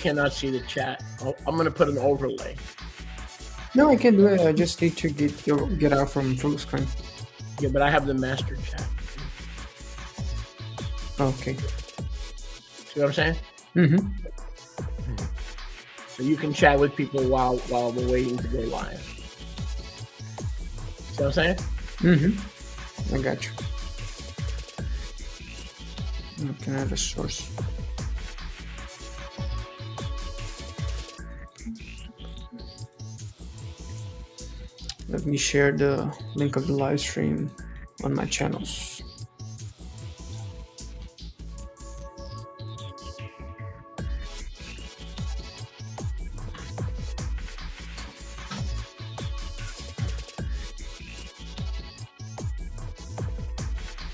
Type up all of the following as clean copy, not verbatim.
cannot see the chat. I'm gonna put an overlay. No, I can do it. I just need to get out from full screen. Yeah, but I have the master chat. Okay. See what I'm saying? Mm-hmm. So you can chat with people while we're waiting to go live. See what I'm saying? Mm-hmm. I got you. Looking at a source. Let me share the link of the live stream on my channels.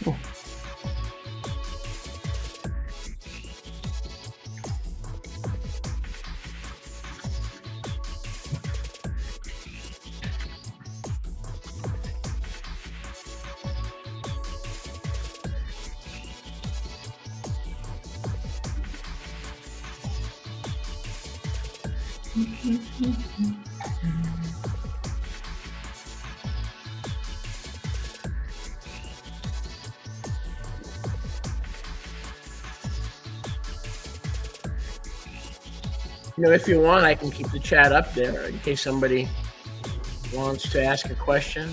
Oh. You know, if you want, I can keep the chat up there in case somebody wants to ask a question.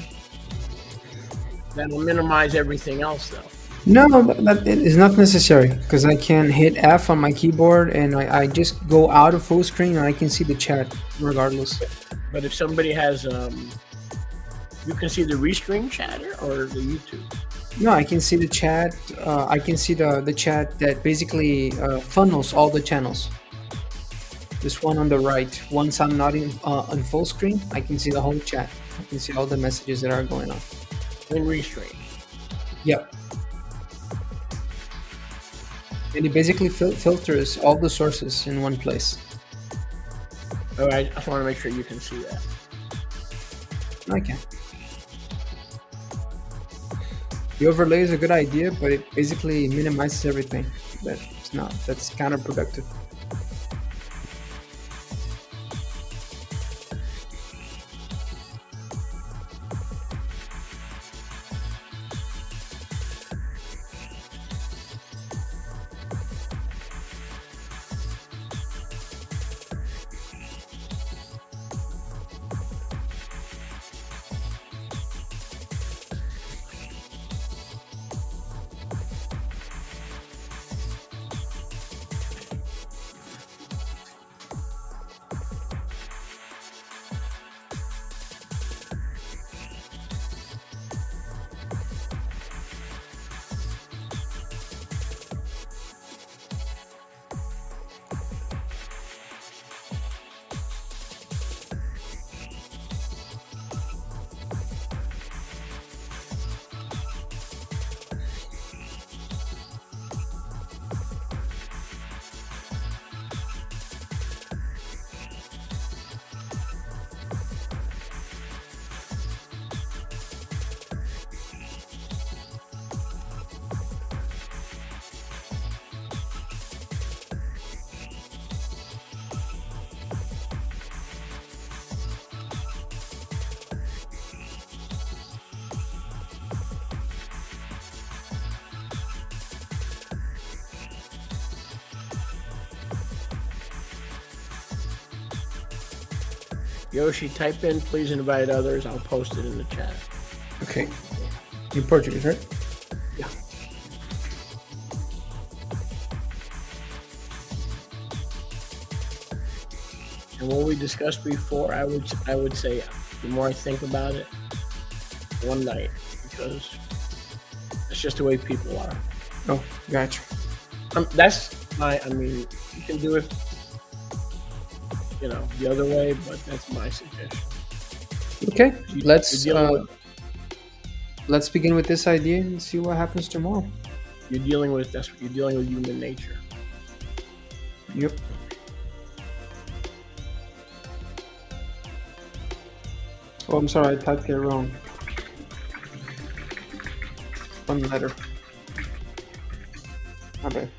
That'll minimize everything else, though. No, that is not necessary because I can hit F on my keyboard and I just go out of full screen and I can see the chat regardless. But if somebody has, you can see the restream chatter or the YouTube. No, I can see the chat. I can see the chat that basically funnels all the channels. This one on the right. Once I'm not on full screen, I can see the whole chat. I can see all the messages that are going on. In restream. Yep. And it basically filters all the sources in one place. All right, I just want to make sure you can see that. I can. The overlay is a good idea, but it basically minimizes everything. That's counterproductive. Yoshi, type in, please invite others. I'll post it in the chat. Okay. In Portuguese, right? Yeah. And what we discussed before, I would say, the more I think about it, one night, because it's just the way people are. Oh, gotcha. That's I mean, you can do it, you know, the other way, but that's my suggestion. Okay, You're let's begin with this idea and see what happens tomorrow. you're dealing with human nature. Yep. Oh, I'm sorry, I typed it wrong. One letter. My bad.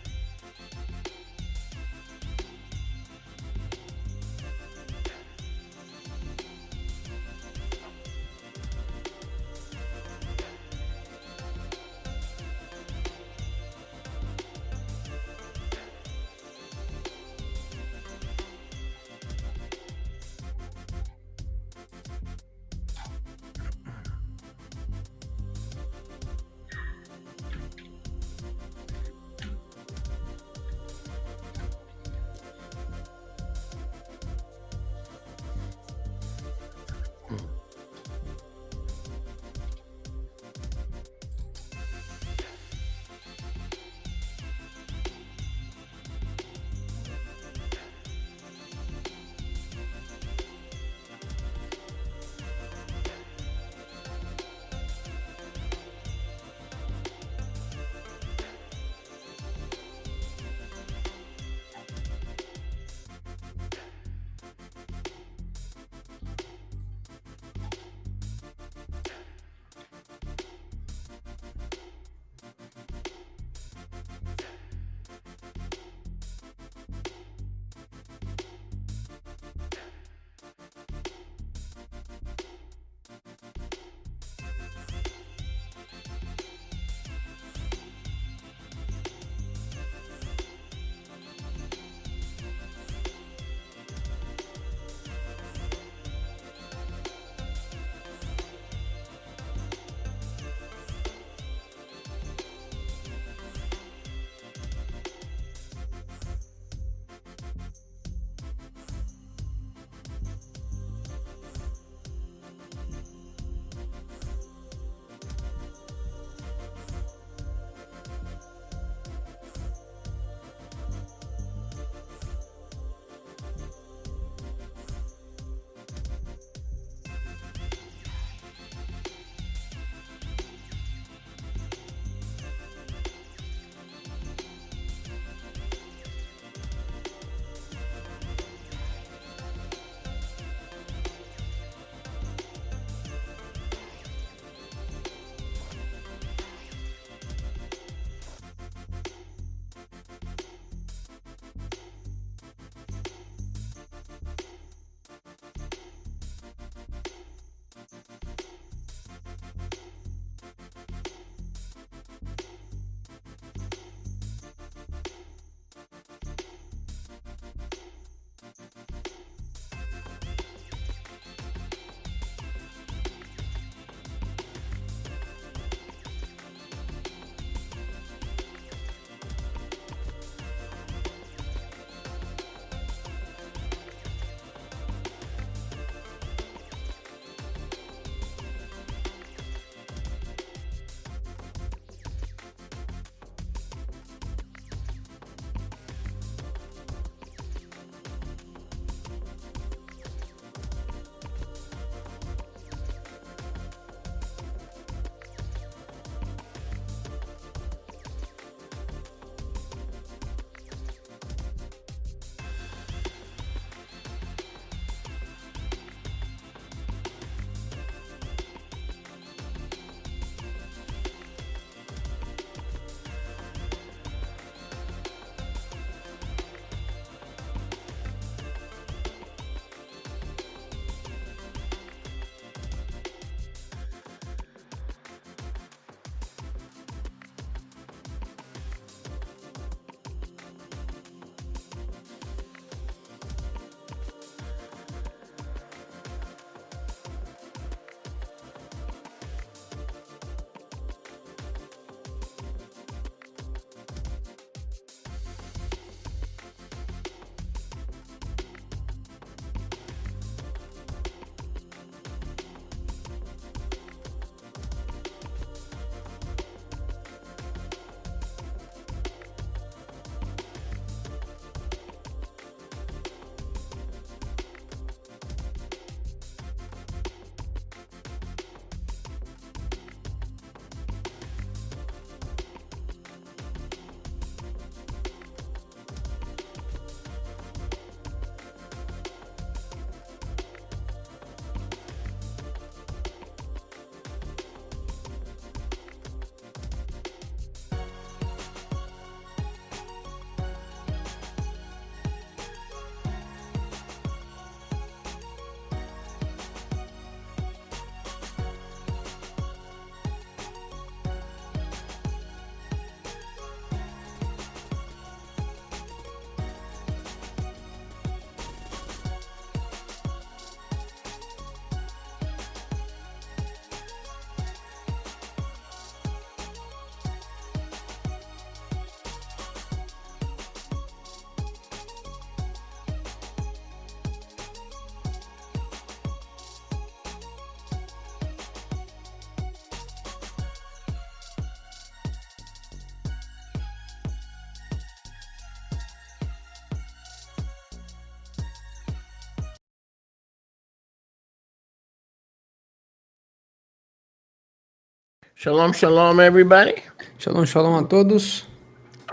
Shalom, shalom, everybody. Shalom, shalom a todos.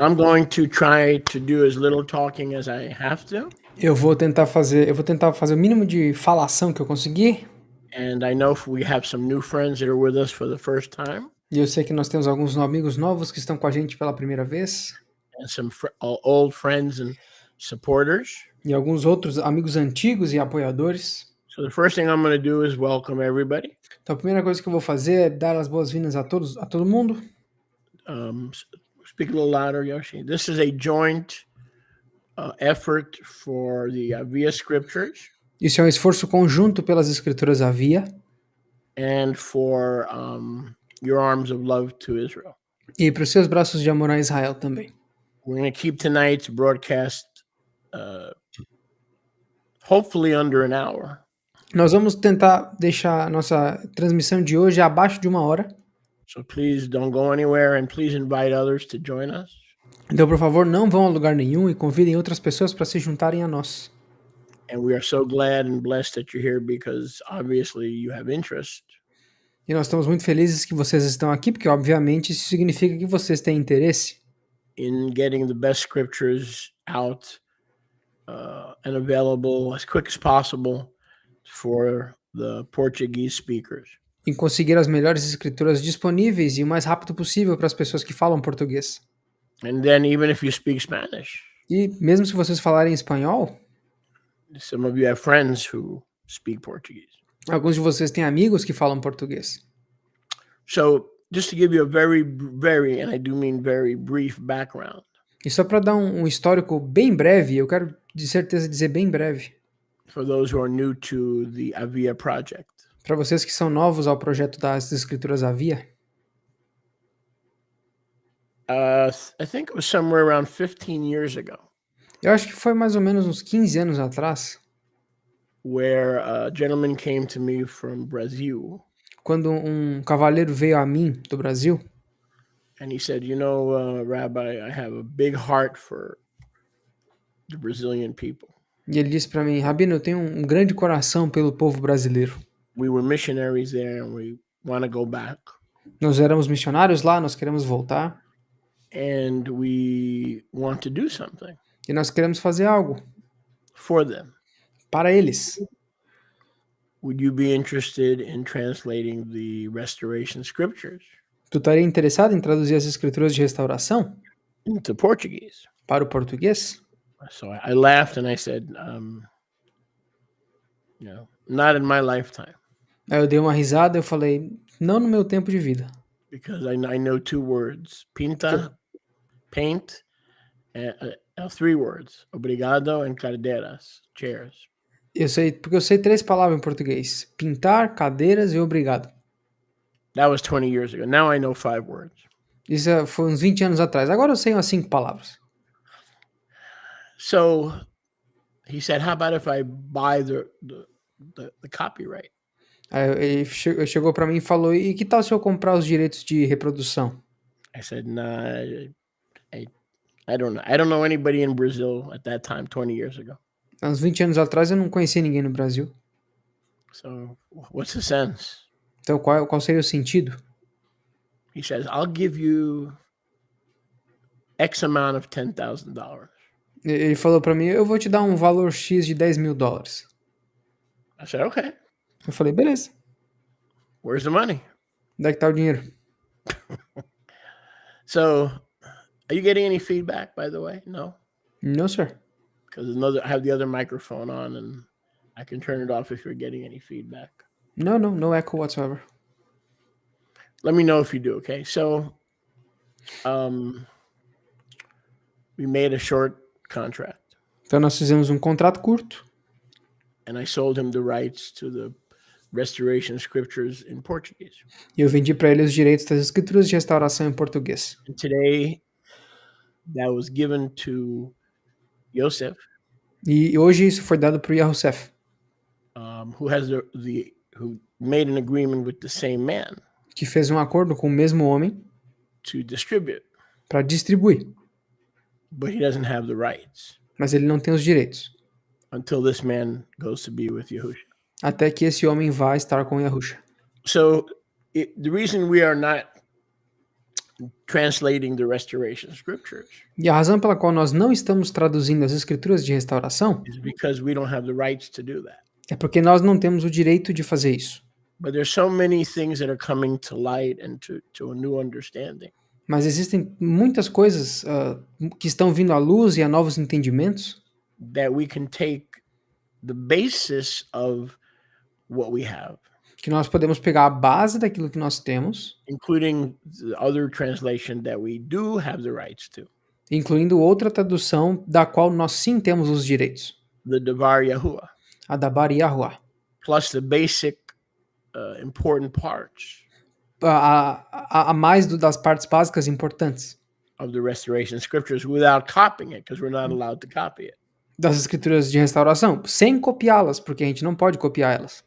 I'm going to try to do as little talking as I have to. Eu vou tentar fazer o mínimo de falação que eu conseguir. And I know if we have some new friends that are with us for the first time, E eu sei que nós temos alguns amigos novos que estão com a gente pela primeira vez. and some old friends and supporters. E alguns outros amigos antigos e apoiadores. So the first thing I'm going to do is welcome everybody. Então a primeira coisa que eu vou fazer é dar as boas-vindas a todo mundo. Speak a little louder, Yoshi. This is a joint effort for the Aviyah Scriptures Isso é um esforço conjunto pelas Escrituras Aviyah and for your arms of love to Israel. e para os seus braços de amor a Israel também. We're going to keep tonight's broadcast hopefully under an hour. Nós vamos tentar deixar a nossa transmissão de hoje abaixo de 1 hora. So please don't go anywhere and please invite others to join us. Então, por favor, não vão a lugar nenhum e convidem outras pessoas para se juntarem a nós. And we are so glad and blessed that you're here because obviously you have interest. E nós estamos muito felizes que vocês estão aqui, porque obviamente isso significa que vocês têm interesse in getting the best scriptures out and available as quick as possible for the Portuguese speakers. em conseguir as melhores escrituras disponíveis e o mais rápido possível para as pessoas que falam português. And then even if you speak Spanish, E mesmo se vocês falarem espanhol, some of you have friends who speak Portuguese. alguns de vocês têm amigos que falam português. So just to give you a very, and I do mean very brief background. E só para dar um histórico bem breve, eu quero de certeza dizer bem breve, For those who are new to the Aviyah project. para vocês que são novos ao projeto das Escrituras Aviyah, I think it was somewhere around 15 years ago eu acho que foi mais ou menos uns 15 anos atrás, where a gentleman came to me from Brazil quando um cavalheiro veio a mim do Brasil, and he said, Rabbi, I have a big heart for the Brazilian people. e ele disse para mim: Rabino, eu tenho um grande coração pelo povo brasileiro. We were missionaries there and we want to go back. Nós éramos missionários lá, nós queremos voltar And we want to do something e nós queremos fazer algo for them. para eles. Would you be interested in translating the restoration scriptures Tu estaria interessado em traduzir as escrituras de restauração into Portuguese? para o português? So I laughed and I said, not in my lifetime. Aí eu dei uma risada e eu falei: não no meu tempo de vida. Because I know two words, pinta, paint, and 3 words, obrigado and cadeiras, chairs. Porque eu sei 3 palavras em português: pintar, cadeiras e obrigado. That was 20 years ago. Now I know 5 words. Isso foi uns 20 anos atrás. Agora eu sei umas 5 palavras. So he said, how about if I buy the copyright? Aí ele chegou para mim e falou: e que tal se eu comprar os direitos de reprodução? I said, nah, I don't know. I don't know anybody in Brazil at that time, 20 years ago. Há uns 20 anos atrás eu não conhecia ninguém no Brasil. So what's the sense? Então qual seria o sentido? He says, I'll give you X amount of $10,000. Ele falou para mim: eu vou te dar um valor X de $10.000. I said, okay. Eu falei: beleza. Where's the money? Onde é que tá o dinheiro? So, are you getting any feedback, by the way? No? Não, sir. Because I have the other microphone on and I can turn it off if you're getting any feedback. No echo whatsoever. Let me know if you do, okay? So, we made a short contract. Então nós fizemos um contrato curto And I sold him the rights to the restoration scriptures in Portuguese. e eu vendi para ele os direitos das escrituras de restauração em português. And today, that was given to Yosef, E hoje isso foi dado para o Yahusef, who has who made an agreement with the same man que fez um acordo com o mesmo homem to distribute, para distribuir, but he doesn't have the rights mas ele não tem os direitos, until this man goes to be with Yahushua. até que esse homem vá estar com Yahusha. So the reason we are not translating the restoration scriptures E a razão pela qual nós não estamos traduzindo as escrituras de restauração is because we don't have the rights to do that. é porque nós não temos o direito de fazer isso. But there's so many things that are coming to light and to a new understanding Mas existem muitas coisas que estão vindo à luz e a novos entendimentos that we can take the basis of what we have, que nós podemos pegar a base daquilo que nós temos, including the other translation that we do have the rights to, incluindo outra tradução da qual nós sim temos os direitos, the Devar Yahuwah, a da Bar Yahuwah. plus the basic important parts A mais das partes básicas importantes of the restoration scriptures without copying it, because we're not allowed to copy it. das escrituras de restauração, sem copiá-las, porque a gente não pode copiar elas.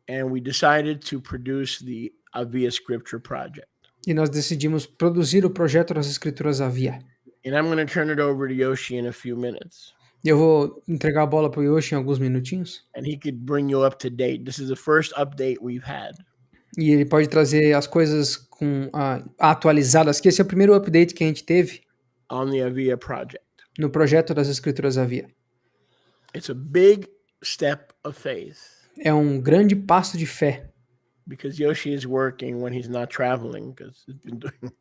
And we decided to produce the Aviyah Scripture Project. E nós decidimos produzir o projeto das Escrituras Aviyah. And I'm going to turn it over to Yoshi in a few minutes. Eu vou entregar a bola para o Yoshi em alguns minutinhos. And he could bring you up to date. This is the first update we've had. E ele pode trazer as coisas atualizadas, que esse é o primeiro update que a gente teve On the Aviyah Project. no projeto das Escrituras Aviyah. It's a big step of faith. É um grande passo de fé. Because Yoshi is working when he's not traveling, because he's been doing,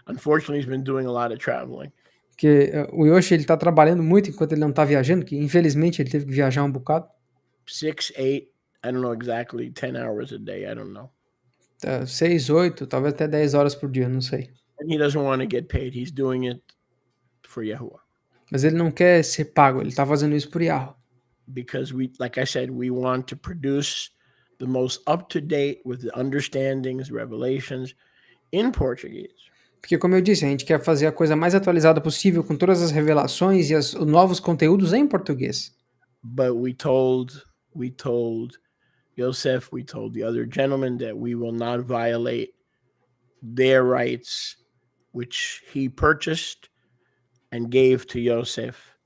unfortunately, he's been doing a lot of traveling. Porque o Yoshi ele está trabalhando muito enquanto ele não está viajando, que infelizmente ele teve que viajar um bocado. 6, 8, I don't know exactly, 10 hours a day, I don't know. 6, 8, talvez até 10 horas por dia, não sei. And he doesn't want to get paid. He's doing it for Yahuwah. Mas ele não quer ser pago, ele está fazendo isso por Yahweh. Because we, like I said, we want to produce the most up-to-date with the understandings, revelations in Portuguese. Porque, como eu disse, a gente quer fazer a coisa mais atualizada possível com todas as revelações e os novos conteúdos em português. But we told Yosef, we told the other gentlemen that we will not violate their rights, which he purchased and gave to Yosef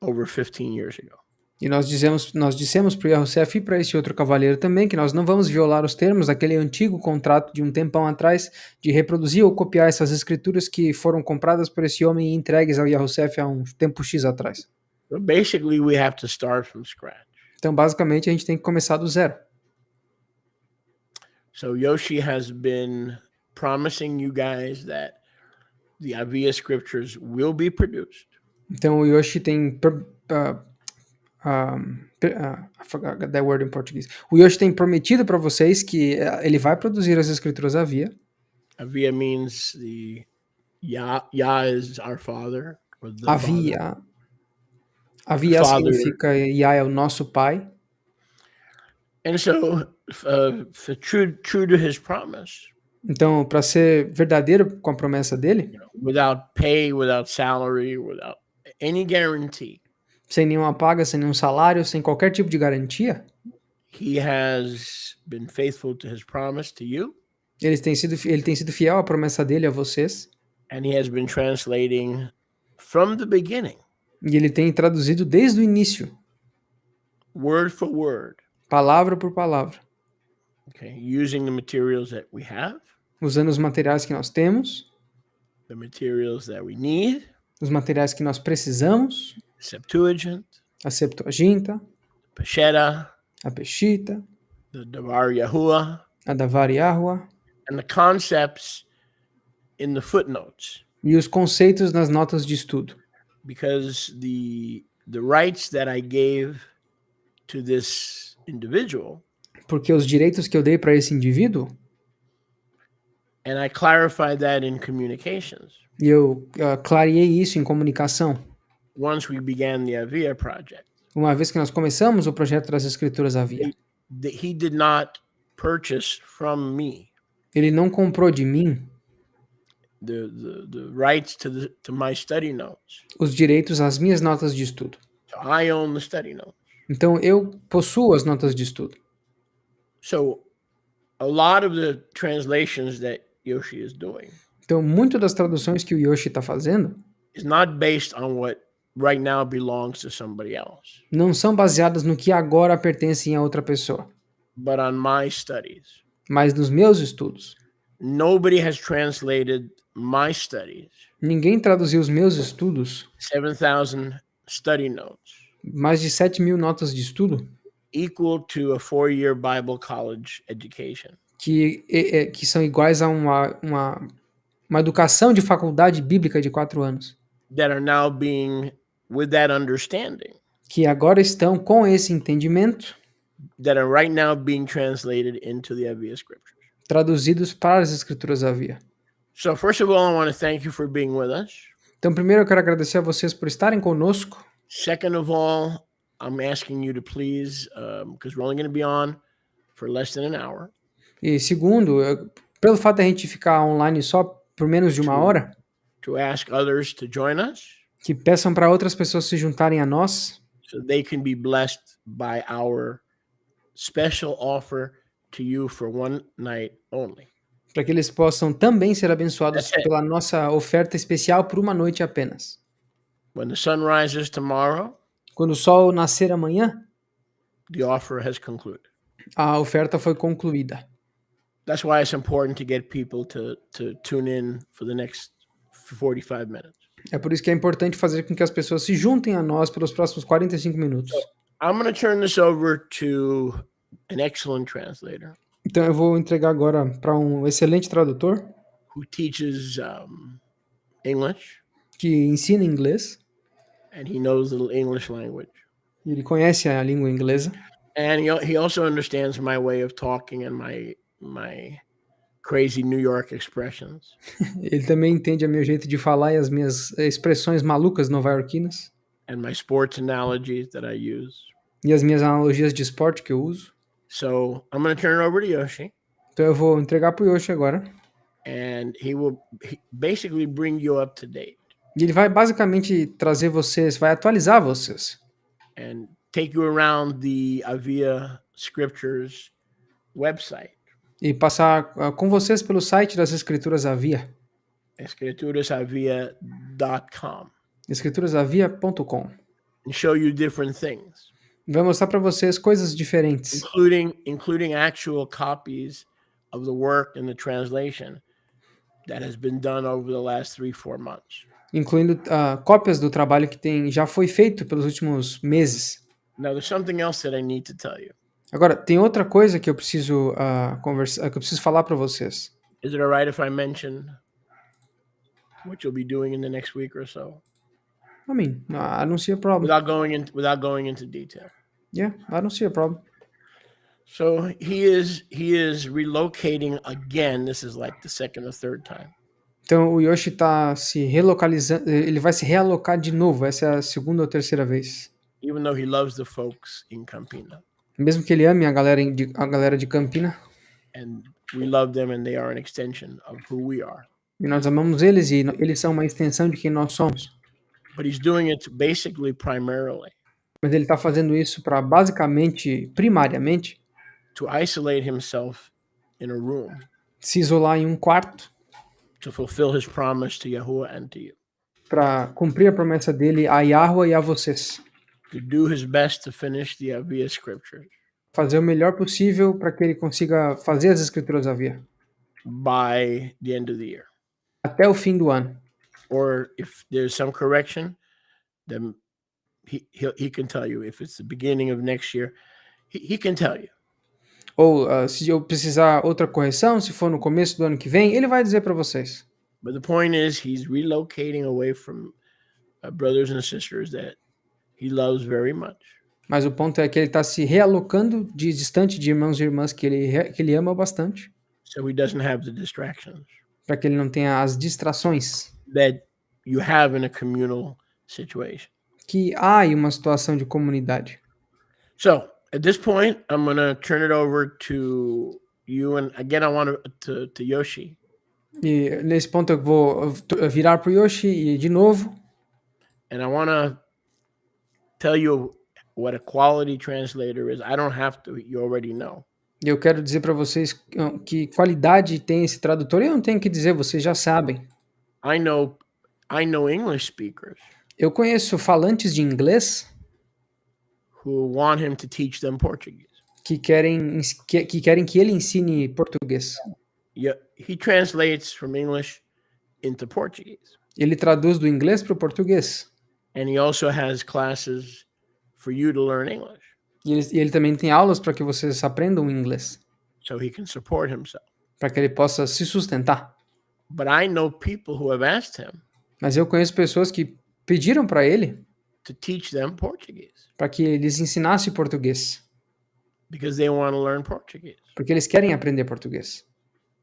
over 15 years ago. E nós dissemos para o Yosef e para esse outro cavaleiro também que nós não vamos violar os termos daquele antigo contrato de um tempão atrás de reproduzir ou copiar essas escrituras que foram compradas por esse homem e entregues ao Yosef há um tempo X atrás. So basically, we have to start from scratch. Então, basicamente, a gente tem que começar do zero. So Yoshi has been promising you guys that the Aviyah scriptures will be produced. Então, o Yoshi tem I forgot that word in português. O Yoshi tem prometido para vocês que ele vai produzir as escrituras Aviyah. Aviyah means the Yah is our father. Or the Aviyah. Aviyah significa Yah é o nosso pai. And so, for true to his promise. Então, para ser verdadeiro com a promessa dele, without pay, without salary, without any guarantee. Sem nenhuma paga, sem nenhum salário, sem qualquer tipo de garantia. He has been faithful to his promise to you. Ele tem sido fiel à promessa dele a vocês. And he has been translating from the beginning. E ele tem traduzido desde o início. Word for word. Palavra por palavra. Okay, using the materials that we have. Usando os materiais que nós temos. The materials that we need. Os materiais que nós precisamos. Septuagint. A Septuaginta. Peshitta. A Peshitta. The Devar Yahuwah. A Devar Yahuwah. And the concepts in the footnotes. E os conceitos nas notas de estudo. Because the rights that I gave to this individual. Porque os direitos que eu dei para esse indivíduo. And I clarified that in communications. E eu clareei isso em comunicação. Once we began the Aviyah project. Uma vez que nós começamos o projeto das Escrituras Aviyah. He did not purchase from me. Ele não comprou de mim the rights to my study notes. Os direitos às minhas notas de estudo. So I own the study notes. Então eu possuo as notas de estudo. So a lot of the translations that Yoshi is doing. Então muito das traduções que o Yoshi está fazendo is not based on what right now belongs to somebody else. Não são baseadas no que agora pertencem a outra pessoa. But on my studies. Mas nos meus estudos. Nobody has translated my studies, Ninguém traduziu os meus estudos, 7,000 study notes, mais de 7.000 notas de estudo, equal to a 4-year Bible college education, que são iguais a uma educação de faculdade bíblica de 4 anos, that are now being, with that understanding, que agora estão com esse entendimento that are right now being translated into the Aviyah Scriptures. traduzidos para as Escrituras Aviyah. So first of all, I want to thank you for being with us. Então, primeiro eu quero agradecer a vocês por estarem conosco. Second of all, I'm asking you to please, because we're only going to be on for less than an hour, E segundo, pelo fato de a gente ficar online só por menos de uma hora, to ask others to join us que peçam para outras pessoas se juntarem a nós, so they can be blessed by our special offer to you for one night only. para que eles possam também ser abençoados That's it. pela nossa oferta especial por uma noite apenas. When the sun rises tomorrow, Quando o sol nascer amanhã, the offer has concluded. a oferta foi concluída. That's why it's important to get people to tune in for the next 45 minutes. É por isso que é importante fazer com que as pessoas se juntem a nós pelos próximos 45 minutos. I'm going to turn this over to an excellent translator Então eu vou entregar agora para um excelente tradutor who teaches English, que ensina inglês, and he knows the English language. ele conhece a língua inglesa, And he also understands my way of talking and my crazy New York expressions. ele também entende o meu jeito de falar e as minhas expressões malucas nova-iorquinas And my sports analogies that I use. e as minhas analogias de esporte que eu uso. So I'm going to turn it over to Yoshi, Então eu vou entregar para o Yoshi agora. and he will basically bring you up to date E ele vai basicamente trazer vocês, vai atualizar vocês. and take you around the Aviyah Scriptures website, E passar com vocês pelo site das Escrituras Aviyah, escriturasaviyah.com, escriturasaviyah.com. and show you different things, Vai mostrar para vocês coisas diferentes, including actual copies of the work and the translation that has been done over the last 3-4 months. incluindo cópias do trabalho que já foi feito pelos últimos meses. Now, there's something else that I need to tell you. Agora, tem outra coisa que eu preciso conversar, que eu preciso falar para vocês. Is it all right if I mention what you'll be doing in the next week or so, I mean, I don't see a problem. without going into detail? Yeah, I don't see a problem. So he is relocating again. This is like the second or third time. Então o Yoshi está se relocalizando, ele vai se realocar de novo, essa é a segunda ou terceira vez. Even though he loves the folks in Campina, Mesmo que ele ame a galera de Campina, and we love them, and they are an extension of who we are. e nós amamos eles e eles são uma extensão de quem nós somos. But he's doing it basically primarily Mas ele está fazendo isso para basicamente, primariamente, to isolate himself in a room se isolar em um quarto to fulfill his promise to Yahuwah and to you, para cumprir a promessa dele a Yahweh e a vocês. to do his best to finish the Aviyah Scriptures Fazer o melhor possível para que ele consiga fazer as Escrituras Aviyah by the end of the year. até o fim do ano. Or if there's some correction, then he can tell you. If it's the beginning of next year, he can tell you. Ou se eu precisar outra correção, se for no começo do ano que vem, ele vai dizer para vocês. But the point is, he's relocating away from brothers and sisters that he loves very much. Mas o ponto é que ele está se realocando distante de irmãos e irmãs que ele ama bastante, So he doesn't have the distractions para que ele não tenha as distrações that you have in a communal situation. que há em uma situação de comunidade. So at this point, I'm going to turn it over to you. And again, I want to Yoshi. E nesse ponto eu vou virar para o Yoshi e de novo, And I want to tell you what a quality translator is. I don't have to. You already know. eu quero dizer para vocês que qualidade tem esse tradutor. Eu não tenho que dizer, vocês já sabem. I know English speakers Eu conheço falantes de inglês who want him to teach them Portuguese. que querem que ele ensine português. he translates from English into Portuguese. Ele traduz do inglês para o português. And he also has classes for you to learn English. E ele também tem aulas para que vocês aprendam inglês, So he can support himself. para que ele possa se sustentar. But I know people who have asked him Mas eu conheço pessoas que pediram para ele to teach them Portuguese para que eles ensinassem português, because they want to learn Portuguese. porque eles querem aprender português.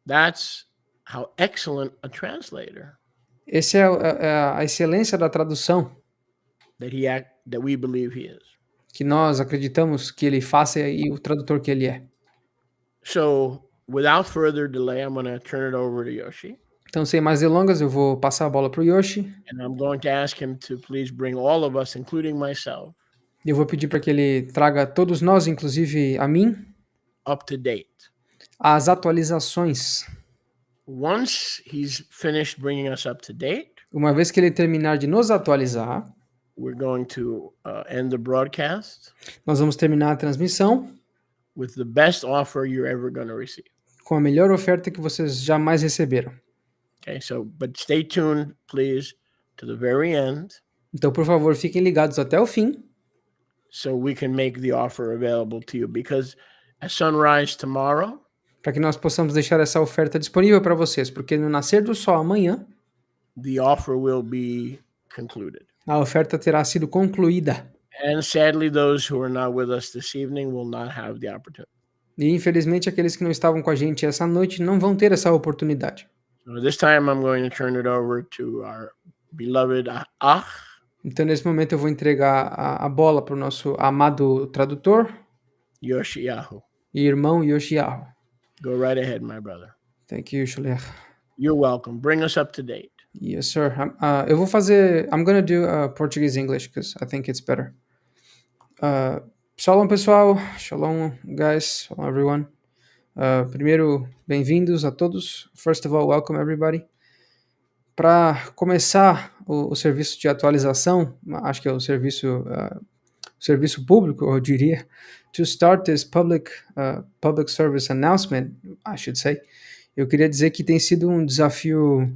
That's how excellent a translator Essa é a excelência da tradução that we believe he is. que nós acreditamos que ele faça e o tradutor que ele é. So, without further delay, I'm going to turn it over to Yoshi. Então, sem mais delongas, eu vou passar a bola para o Yoshi. And I'm going to ask him to please bring all of us, including myself, Eu vou pedir para que ele traga todos nós, inclusive a mim, up to date. as atualizações. Once he's finished bringing us up to date, Uma vez que ele terminar de nos atualizar, we're going to end the broadcast nós vamos terminar a transmissão with the best offer you're ever going to receive. com a melhor oferta que vocês jamais receberam. Okay, so, but stay tuned, please, to the very end Então, por favor, fiquem ligados até o fim, so we can make the offer available to you. Because at sunrise tomorrow, para que nós possamos deixar essa oferta disponível para vocês, porque no nascer do sol amanhã, the offer will be concluded. a oferta terá sido concluída. And sadly, those who are not with us this evening will not have the opportunity. E, infelizmente, aqueles que não estavam com a gente essa noite não vão ter essa oportunidade. So this time I'm going to turn it over to our beloved Ach. Então, nesse momento, eu vou entregar a bola para o nosso amado tradutor Yoshiyahu. e irmão Yoshiahu. Go right ahead, my brother. Thank you, Shuler. You're welcome. Bring us up to date. Yes, sir. Eu vou fazer... I'm gonna do Portuguese English, because I think it's better. Shalom, pessoal. Shalom, guys. Shalom, everyone. Primeiro, bem-vindos a todos. First of all, welcome everybody. Para começar o serviço de atualização, acho que é o serviço público, eu diria, to start this public service announcement, I should say, eu queria dizer que tem sido um desafio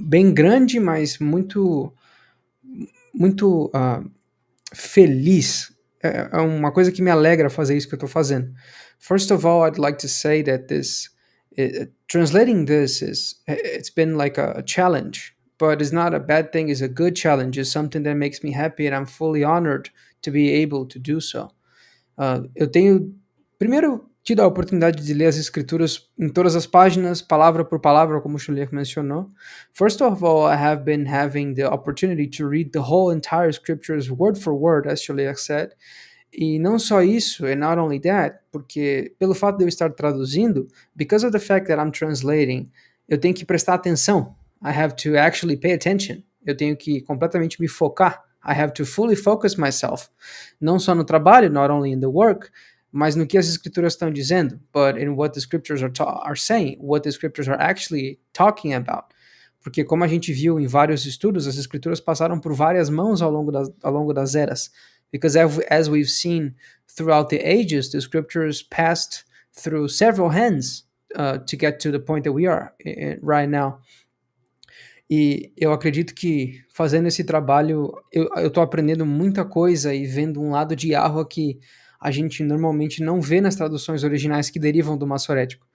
bem grande, mas muito feliz. É uma coisa que me alegra fazer isso que eu estou fazendo. First of all, I'd like to say that translating this it's been like a challenge, but it's not a bad thing. It's a good challenge. It's something that makes me happy, and I'm fully honored to be able to do so. Eu tenho primeiro tido a oportunidade de ler as escrituras em todas as páginas, palavra por palavra, como o Shuliach mencionou. First of all, I have been having the opportunity to read the whole entire scriptures word for word, as Shuliach said. E não só isso, and not only that, porque pelo fato de eu estar traduzindo, because of the fact that I'm translating, eu tenho que prestar atenção. I have to actually pay attention. Eu tenho que completamente me focar. I have to fully focus myself. Não só no trabalho, not only in the work, mas no que as escrituras estão dizendo, but in what the scriptures are saying, what the scriptures are actually talking about. Porque como a gente viu em vários estudos, as escrituras passaram por várias mãos ao longo das eras. Because as we've seen throughout the ages, the scriptures passed through several hands to get to the point that we are right now. E eu acredito que fazendo esse trabalho, eu estou aprendendo muita coisa e vendo um lado de Yahweh que a gente normalmente não vê nas traduções originais que derivam do maçorético.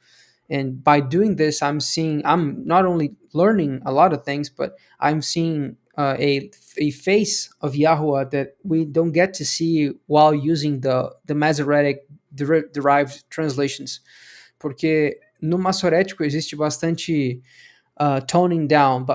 And by doing this, I'm not only learning a lot of things, but I'm seeing a face of Yahweh that we don't get to see while using the Masoretic derived translations. Porque no maçorético existe bastante toning down,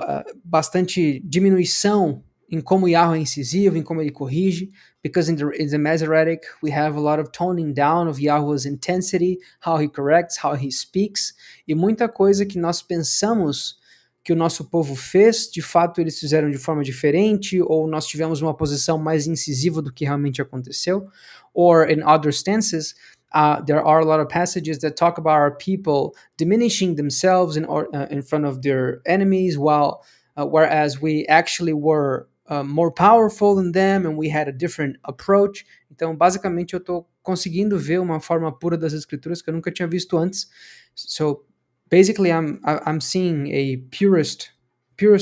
bastante diminuição em como Yahweh é incisivo, em como ele corrige, because in the Masoretic we have a lot of toning down of Yahweh's intensity, how he corrects, how he speaks, e muita coisa que nós pensamos que o nosso povo fez, de fato eles fizeram de forma diferente, ou nós tivemos uma posição mais incisiva do que realmente aconteceu, or in other stances, there are a lot of passages that talk about our people diminishing themselves in front of their enemies, whereas we actually were more powerful than them and we had a different approach. Então, basicamente, eu estou conseguindo ver uma forma pura das escrituras que eu nunca tinha visto antes. So, basically I'm seeing a purest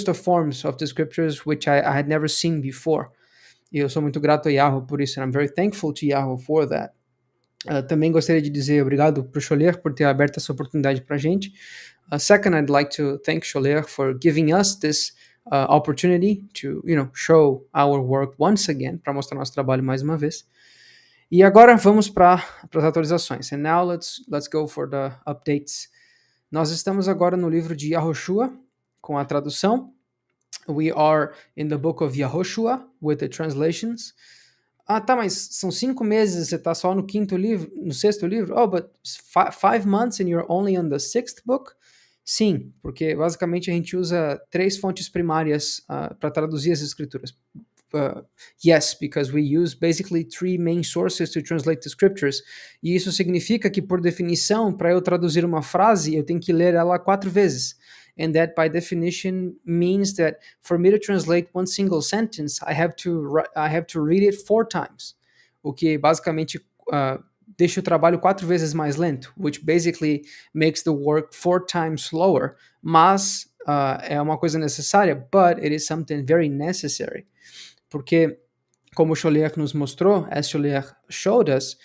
of forms of the scriptures which I had never seen before. E eu sou muito grato a Yahweh por isso, and I'm very thankful to Yahweh for that. Também gostaria de dizer obrigado para o Scholler por ter aberto essa oportunidade para a gente. Second, I'd like to thank Scholler for giving us this opportunity to, show our work once again, para mostrar nosso trabalho mais uma vez. E agora vamos para as atualizações. And now let's go for the updates. Nós estamos agora no livro de Yahoshua, com a tradução. We are in the book of Yahoshua, with the translations. Tá, mas são 5 meses, você tá só no sexto livro? Oh, but 5 months and you're only on the 6th book? Sim, porque basicamente a gente usa 3 fontes primárias para traduzir as escrituras. Yes, because we use basically 3 main sources to translate the scriptures. E isso significa que, por definição, para eu traduzir uma frase, eu tenho que ler ela 4 vezes. And that, by definition, means that for me to translate one single sentence, I have to read it 4 times. O que basicamente deixa o trabalho 4 vezes mais lento, which basically makes the work 4 times slower. Mas é uma coisa necessária, but it is something very necessary. Porque, como o Scholler nos mostrou, as Scholler showed us,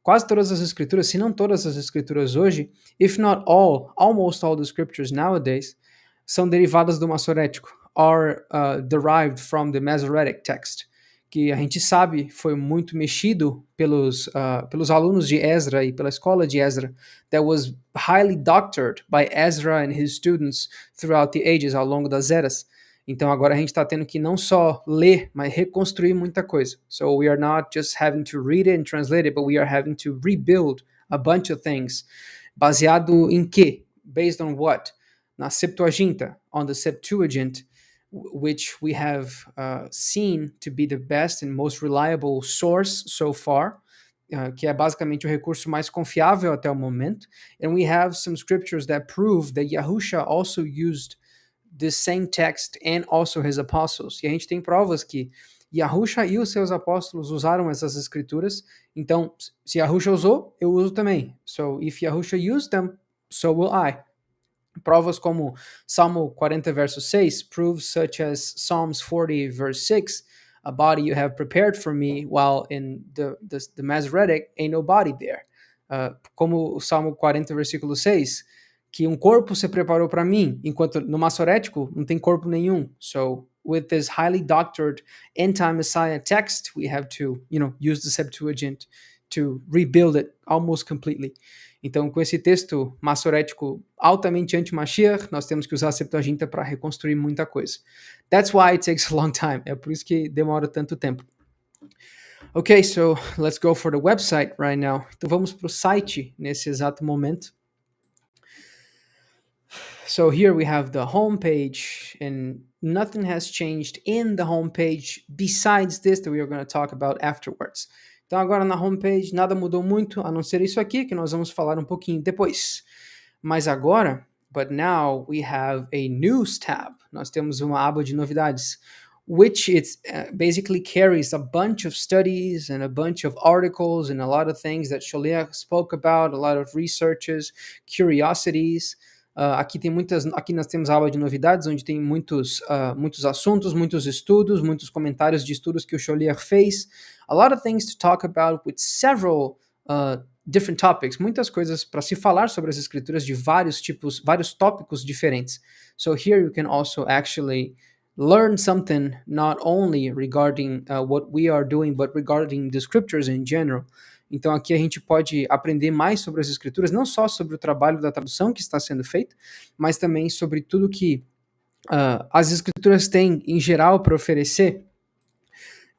quase todas as escrituras, se não todas as escrituras hoje, if not all, almost all the scriptures nowadays, são derivadas do Massorético, are derived from the Masoretic text, que a gente sabe foi muito mexido pelos alunos de Ezra e pela escola de Ezra, that was highly doctored by Ezra and his students throughout the ages, ao longo das eras. Então agora a gente está tendo que não só ler, mas reconstruir muita coisa. So we are not just having to read it and translate it, but we are having to rebuild a bunch of things. Baseado em quê? Based on what? Na Septuaginta, on the Septuagint, which we have seen to be the best and most reliable source so far, que é basicamente o recurso mais confiável até o momento. And we have some scriptures that prove that Yahusha also used the same text and also his apostles. E a gente tem provas que Yahusha e os seus apóstolos usaram essas escrituras. Então, se Yahusha usou, eu uso também. So, if Yahusha used them, so will I. Provas como Salmo 40, verso 6, proves such as Psalms 40, verse 6, a body you have prepared for me, while in the Masoretic ain't no body there. Como o Salmo 40, versículo 6, que um corpo se preparou para mim, enquanto no Massorético não tem corpo nenhum. So, with this highly doctored end-time Messiah text, we have to, use the Septuagint to rebuild it almost completely. Então, com esse texto massorético altamente anti-Mashiach, nós temos que usar a Septuaginta para reconstruir muita coisa. That's why it takes a long time. É por isso que demora tanto tempo. Ok, so let's go for the website right now. Então vamos para o site nesse exato momento. So here we have the homepage, and nothing has changed in the homepage besides this that we are going to talk about afterwards. Então agora na homepage nada mudou muito, a não ser isso aqui, que nós vamos falar um pouquinho depois. Mas agora, but now we have a news tab. Nós temos uma aba de novidades, which basically carries a bunch of studies and a bunch of articles and a lot of things that Scholler spoke about, a lot of researches, curiosities. Aqui nós temos a aba de novidades, onde tem muitos assuntos, muitos estudos, muitos comentários de estudos que o Scholler fez. A lot of things to talk about with several different topics. Muitas coisas para se falar sobre as escrituras de vários tópicos diferentes. So here you can also actually learn something not only regarding what we are doing, but regarding the scriptures in general. Então aqui a gente pode aprender mais sobre as escrituras, não só sobre o trabalho da tradução que está sendo feito, mas também sobre tudo que as escrituras têm em geral para oferecer.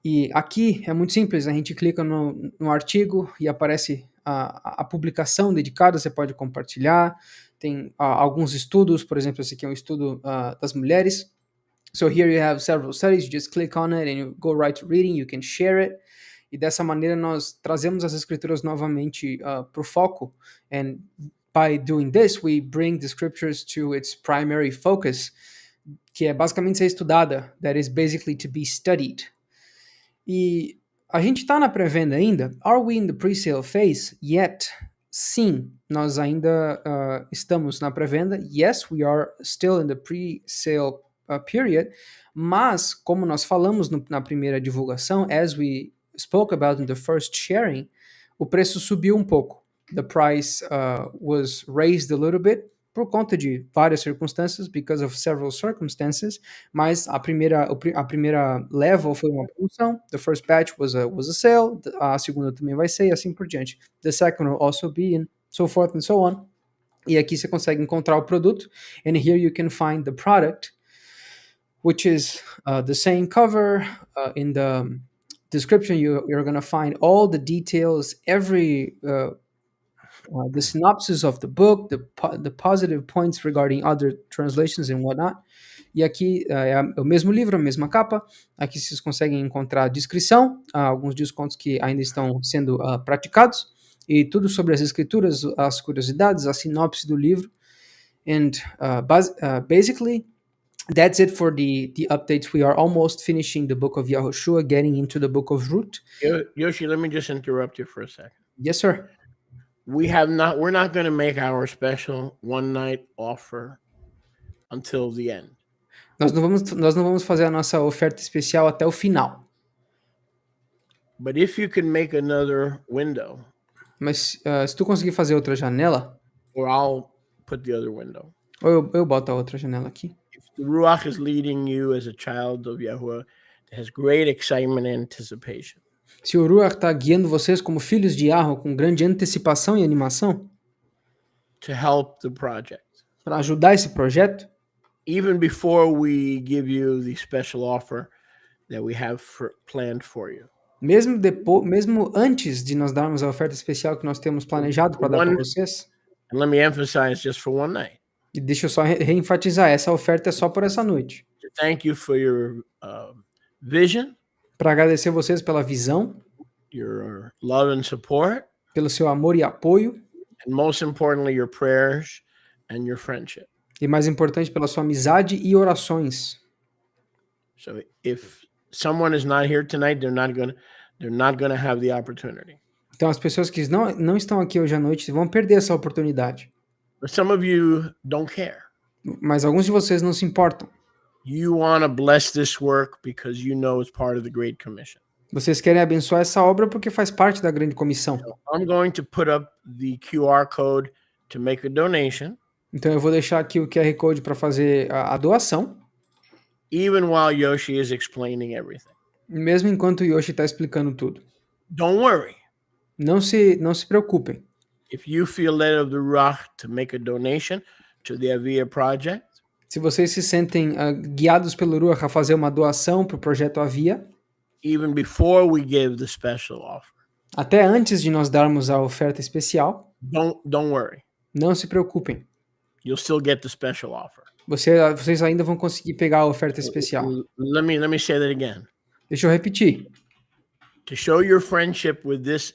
E aqui é muito simples, a gente clica no artigo e aparece a publicação dedicada, você pode compartilhar, tem alguns estudos, por exemplo, esse aqui é um estudo das mulheres. So here you have several studies, you just click on it and you go right to reading, you can share it. E dessa maneira nós trazemos as escrituras novamente para o foco. And by doing this, we bring the scriptures to its primary focus, que é basicamente ser estudada, that is basically to be studied. E a gente está na pré-venda ainda. Are we in the pre-sale phase? Yet. sim, nós ainda estamos na pré-venda. Yes, we are still in the pre-sale period. Mas, como nós falamos na primeira divulgação, as we spoke about in the first sharing, o preço subiu um pouco. The price was raised a little bit por conta de várias circunstâncias, because of several circumstances, mas a primeira level foi uma promoção, the first batch was a sale, a segunda também vai ser, e assim por diante. The second will also be, and so forth and so on. E aqui você consegue encontrar o produto, and here you can find the product, which is the same cover. In the description, you're going to find all the details, every the synopsis of the book, the positive points regarding other translations and whatnot. E aqui é o mesmo livro, a mesma capa. Aqui vocês conseguem encontrar a descrição, alguns descontos que ainda estão sendo praticados, e tudo sobre as escrituras, as curiosidades, a sinopse do livro. And basically, that's it for the updates. We are almost finishing the book of Yahushua, getting into the book of Ruth. Yoshi, let me just interrupt you for a second. Yes, sir. We're not going to make our special one night offer until the end. Nós não vamos fazer a nossa oferta especial até o final. But if you can make another window, Mas se tu conseguir fazer outra janela, or I'll put the other window. ou eu boto a outra janela aqui. If the Ruach is leading you as a child of Yahuwah, it has great excitement and anticipation. Se o Ruach está guiando vocês como filhos de Yahweh com grande antecipação e animação To help the project. para ajudar esse projeto, Even before we give you the special offer that we have planned for you. mesmo antes de nós darmos a oferta especial que nós temos planejado para dar para vocês, And let me emphasize just for one night. e deixa eu só reenfatizar, essa oferta é só por essa noite. To thank you for your vision, para agradecer vocês pela visão, your love and support, pelo seu amor e apoio, and most importantly, your prayers and your friendship. E mais importante, pela sua amizade e orações. So if someone is not here tonight, they're not going to have the opportunity. Então as pessoas que não estão aqui hoje à noite vão perder essa oportunidade. But some of you don't care. Mas alguns de vocês não se importam. You want to bless this work because you know it's part of the Great Commission. Vocês querem abençoar essa obra porque faz parte da grande comissão. So I'm going to put up the QR code to make a donation. Então eu vou deixar aqui o QR Code para fazer a doação. Even while Yoshi is explaining everything. Mesmo enquanto o Yoshi está explicando tudo. Don't worry. Não se preocupem. If you feel led of the Ruach to make a donation to the Aviyah project, se vocês se sentem guiados pelo Ruach a fazer uma doação para o projeto Aviyah, even before we give the special offer, até antes de nós darmos a oferta especial, don't worry. Não se preocupem. You'll still get the special offer. Vocês ainda vão conseguir pegar a oferta especial. Let me say that again. Deixa eu repetir. To show your friendship with this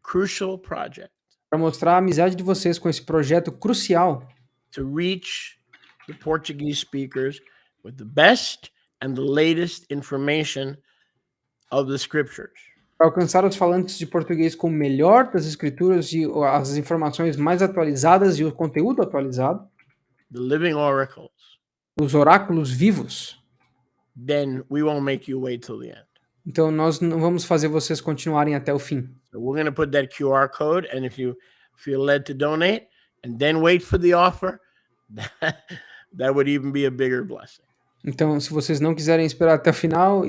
crucial project. Para mostrar a amizade de vocês com esse projeto crucial. To reach the Portuguese speakers with the best and the latest information of the scriptures. Para alcançar os falantes de português com o melhor das escrituras e as informações mais atualizadas e o conteúdo atualizado. The living oracles. Os oráculos vivos. Then we won't make you wait till the end. Então nós não vamos fazer vocês continuarem até o fim. So we're going to put that QR code, and if you feel led to donate and then wait for the offer, that would even be a bigger blessing. Então, se vocês não quiserem esperar até o final,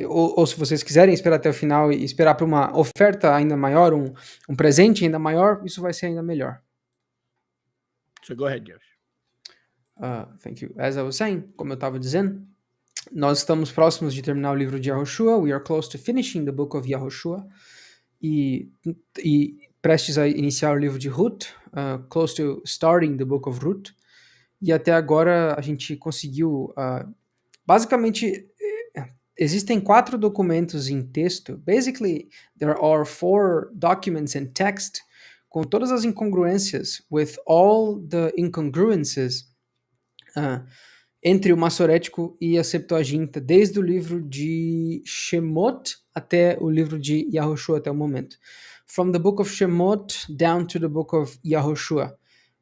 ou se vocês quiserem esperar até o final e esperar para uma oferta ainda maior, um presente ainda maior, isso vai ser ainda melhor. So go ahead, Josh. Thank you. As I was saying, como eu estava dizendo, nós estamos próximos de terminar o livro de Yahushua. We are close to finishing the book of Yahushua. E prestes a iniciar o livro de Ruth, close to starting the book of Ruth. E até agora a gente conseguiu... basicamente, existem 4 documentos em texto. Basically, there are 4 documents in text com todas as incongruências, with all the incongruences entre o Massorético e a Septuaginta, desde o livro de Shemot até o livro de Yahushua até o momento. From the book of Shemot down to the book of Yahushua.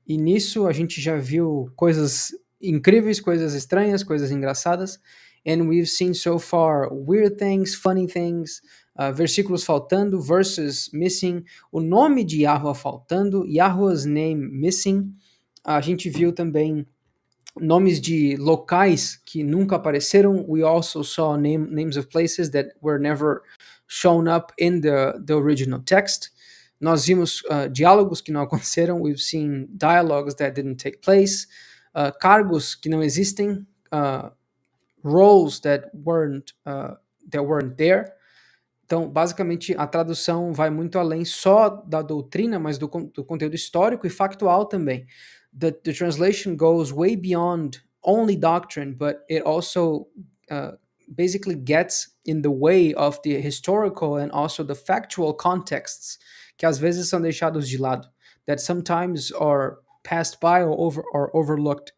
E nisso a gente já viu coisas incríveis, coisas estranhas, coisas engraçadas. And we've seen so far weird things, funny things, versículos faltando, verses missing, o nome de Yahweh faltando, Yahweh's name missing. A gente viu também nomes de locais que nunca apareceram. We also saw names of places that were never shown up in the original text. Nós vimos diálogos que não aconteceram. We've seen dialogues that didn't take place. Cargos que não existem. Roles that weren't there. Então, basicamente, a tradução vai muito além só da doutrina, mas do conteúdo histórico e factual também. The translation goes way beyond only doctrine, but it also basically gets in the way of the historical and also the factual contexts, que às vezes são deixados de lado, that sometimes are passed by or overlooked.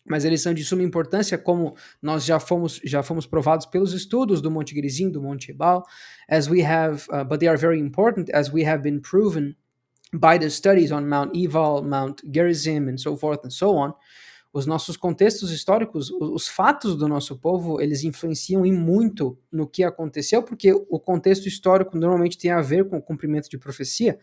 Mas eles são de suma importância, como nós já fomos provados pelos estudos do Monte Gerizim, do Monte Ebal, as we have, but they are very important, as we have been proven by the studies on Mount Ebal, Mount Gerizim, and so forth and so on. Os nossos contextos históricos, os fatos do nosso povo, eles influenciam em muito no que aconteceu, porque o contexto histórico normalmente tem a ver com o cumprimento de profecia.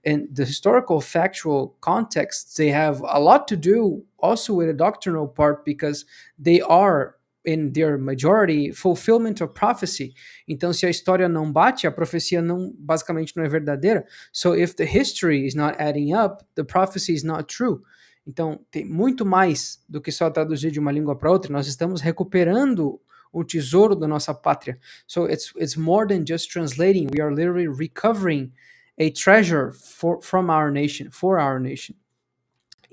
And the historical factual contexts, they have a lot to do also with the doctrinal part, because they are in their majority fulfillment of prophecy. Então, se a história não bate, a profecia basicamente não é verdadeira. So if the history is not adding up, the prophecy is not true. Então, tem muito mais do que só traduzir de uma língua para outra. Nós estamos recuperando o tesouro da nossa pátria. So it's more than just translating. We are literally recovering a treasure from our nation, for our nation.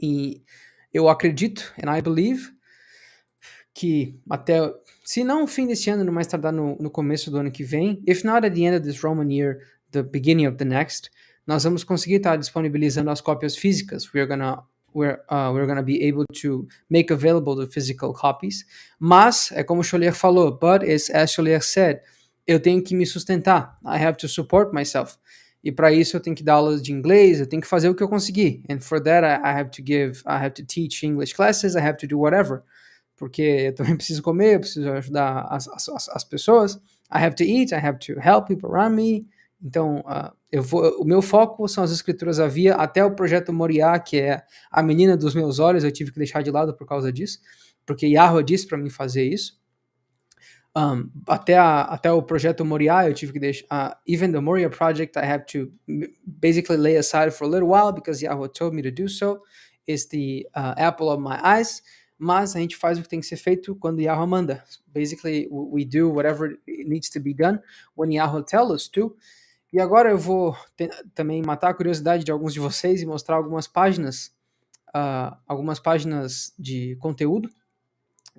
E eu acredito, and I believe, que até, se não o fim desse ano, no mais tardar no começo do ano que vem, if not at the end of this Roman year, the beginning of the next, nós vamos conseguir estar disponibilizando as cópias físicas. We're gonna be able to make available the physical copies. Mas, é como o Cholier falou, but as Cholier said, eu tenho que me sustentar. I have to support myself. E para isso eu tenho que dar aulas de inglês, eu tenho que fazer o que eu conseguir. And for that I have to teach English classes, I have to do whatever. Porque eu também preciso comer, eu preciso ajudar as pessoas. I have to eat, I have to help people around me. Então, o meu foco são as Escrituras Aviyah, até o projeto Moriá, que é a menina dos meus olhos, eu tive que deixar de lado por causa disso, porque Yahweh disse para mim fazer isso. Até o projeto Moriá, eu tive que deixar. Even the Moriah project, I have to basically lay aside for a little while because Yahweh told me to do so. It's the apple of my eyes. Mas a gente faz o que tem que ser feito quando Yahweh manda. Basically, we do whatever needs to be done when Yahweh tells us to. E agora eu vou também matar a curiosidade de alguns de vocês e mostrar algumas páginas de conteúdo.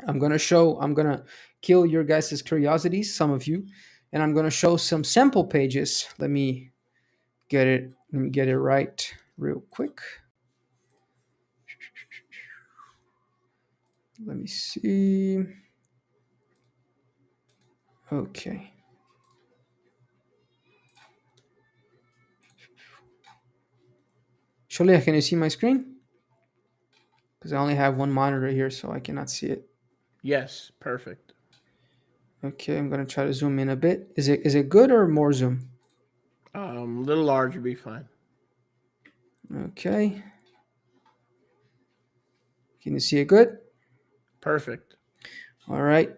I'm gonna kill your guys' curiosities, some of you, and I'm gonna show some sample pages. Let me get it right real quick. Let me see. Okay. Sholia, can you see my screen? Because I only have one monitor here, so I cannot see it. Yes, perfect. Okay, I'm gonna try to zoom in a bit. Is it good or more zoom? A little larger would be fine. Okay. Can you see it good? Perfect. All right.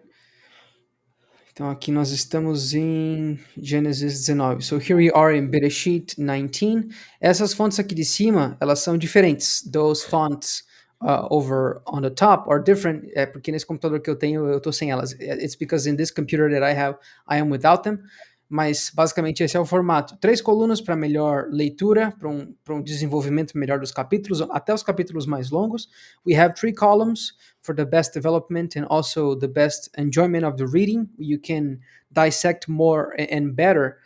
Então aqui nós estamos em Gênesis 19. So here we are in Bereshit 19. Essas fontes aqui de cima, elas são diferentes. Those fonts over on the top are different. É porque nesse computador que eu tenho, eu tô sem elas. It's because in this computer that I am without them. Mas basicamente esse é o formato. 3 colunas para melhor leitura, para um desenvolvimento melhor dos capítulos, até os capítulos mais longos. We have 3 columns for the best development and also the best enjoyment of the reading. You can dissect more and better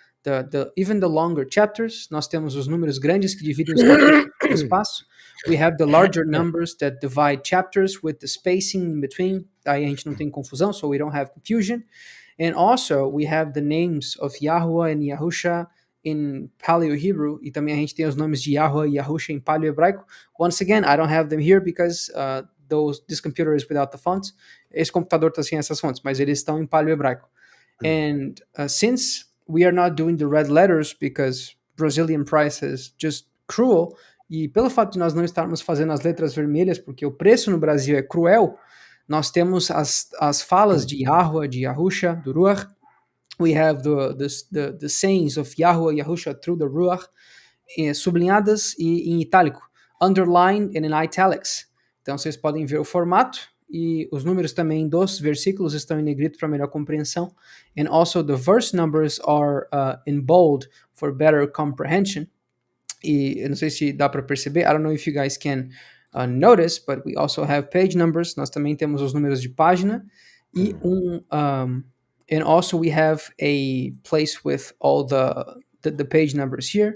even the longer chapters. Nós temos os números grandes que dividem os capítulos no espaço. We have the larger numbers that divide chapters with the spacing in between. Aí a gente não tem confusão, so we don't have confusion. And also we have the names of Yahuwah and Yahusha in Paleo-Hebrew, e também a gente tem os nomes de Yahuwah e Yahusha em Paleo-Hebraico. Once again, I don't have them here because this computer is without the fonts. Esse computador está sem essas fontes, mas eles estão em Paleo-Hebraico. And since we are not doing the red letters because Brazilian price is just cruel, e pelo fato de nós não estarmos fazendo as letras vermelhas, porque o preço no Brasil é cruel, nós temos as falas de Yahuwah, de Yahusha, do Ruach. We have the sayings of Yahuwah, Yahusha through the Ruach, sublinhadas e em itálico, underlined and in italics. Então vocês podem ver o formato, e os números também dos versículos estão em negrito para melhor compreensão. And also the verse numbers are in bold for better comprehension. E eu não sei se dá para perceber, I don't know if you guys can notice, but we also have page numbers. Nós também temos os números de página e and also we have a place with all the page numbers here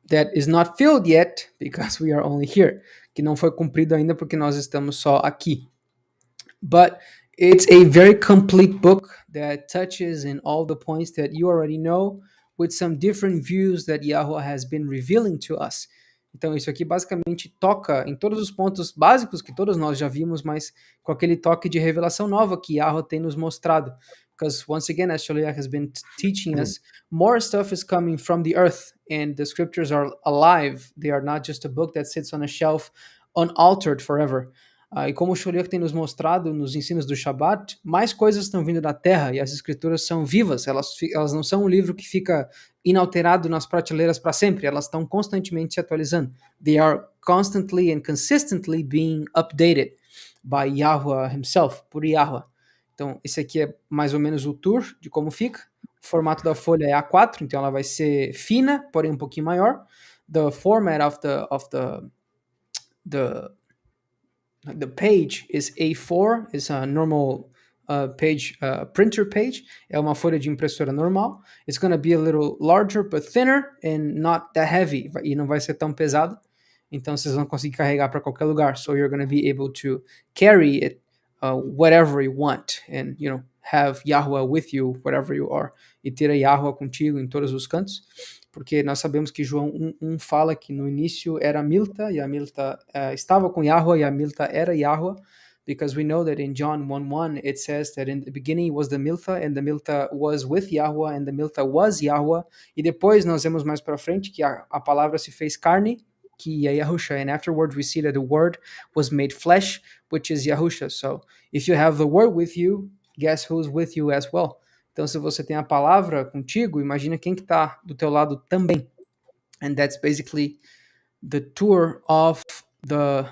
that is not filled yet because we are only here, que não foi cumprido ainda porque nós estamos só aqui. But it's a very complete book that touches in all the points that you already know, with some different views that Yahweh has been revealing to us. Então isso aqui basicamente toca em todos os pontos básicos que todos nós já vimos, mas com aquele toque de revelação nova que Yahweh tem nos mostrado. Because once again, as Shaliach has been teaching us, more stuff is coming from the earth, and the scriptures are alive. They are not just a book that sits on a shelf unaltered forever. E como o Sholiach tem nos mostrado nos ensinos do Shabat, mais coisas estão vindo da terra, e as escrituras são vivas, elas não são um livro que fica inalterado nas prateleiras para sempre, elas estão constantemente se atualizando. They are constantly and consistently being updated by Yahweh himself, por Yahweh. Então, esse aqui é mais ou menos o tour de como fica. O formato da folha é A4, então ela vai ser fina, porém um pouquinho maior. The format of the page is A4, is a normal printer page. É uma folha de impressora normal. It's going to be a little larger but thinner and not that heavy. E não vai ser tão pesado. Então vocês vão conseguir carregar para qualquer lugar. So you're going to be able to carry it whatever you want, and have Yahweh with you wherever you are. E ter a Yahweh contigo em todos os cantos. Porque nós sabemos que João 1 fala que no início era Milta, e a Milta estava com Yahweh, e a Milta era Yahweh, because we know that in John 1:1 it says that in the beginning was the Milta, and the Milta was with Yahweh, and the Milta was Yahweh, e depois nós vemos mais para frente que a palavra se fez carne, que é Yahusha, and afterwards we see that the word was made flesh, which is Yahusha. So if you have the word with you, guess who's with you as well? Então, se você tem a palavra contigo, imagina quem que está do teu lado também. And that's basically the tour of the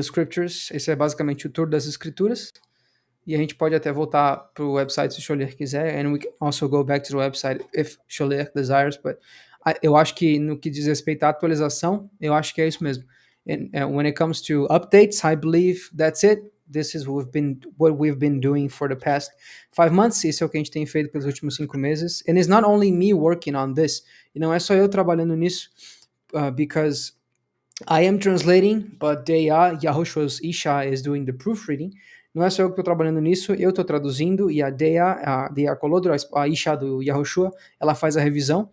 scriptures. Esse é basicamente o tour das escrituras. E a gente pode até voltar para o website se o Sholiach quiser. And we can also go back to the website if Sholiach desires. But eu acho que no que diz respeito à atualização, eu acho que é isso mesmo. And when it comes to updates, I believe that's it. This is what we've been doing for the past 5 months. Isso é o que a gente tem feito pelos últimos 5 meses. And it's not only me working on this. E não é só eu trabalhando nisso. Because I am translating, but Yahushua's Isha is doing the proofreading. Não é só eu que estou trabalhando nisso, eu estou traduzindo, e a Deia Colodro, a Isha do Yahushua, ela faz a revisão.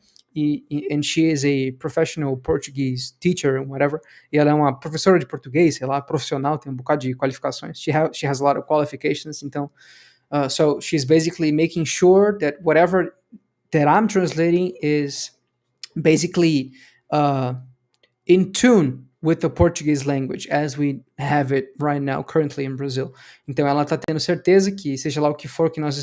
And she is a professional Portuguese teacher, whatever. E ela é uma professora de português, sei lá, profissional, tem um bocado de qualificações. She has a lot of qualifications. Então, so she's basically making sure that whatever that I'm translating is basically in tune with the Portuguese language as we have it right now, currently in Brazil. Então, ela está tendo certeza que, seja lá o que for que nós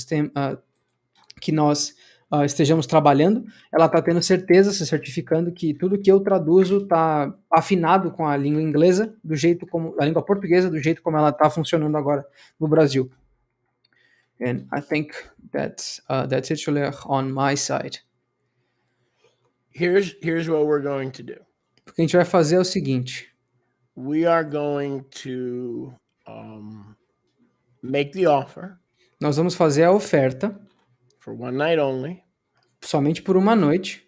estejamos trabalhando, ela está tendo certeza, se certificando que tudo que eu traduzo está afinado com a língua inglesa, a língua portuguesa, do jeito como ela está funcionando agora no Brasil. And I think that's it, Sholiach, on my side. Here's what we're going to do. O que a gente vai fazer é o seguinte. We are going to make the offer. Nós vamos fazer a oferta. For one night only. somente por uma noite.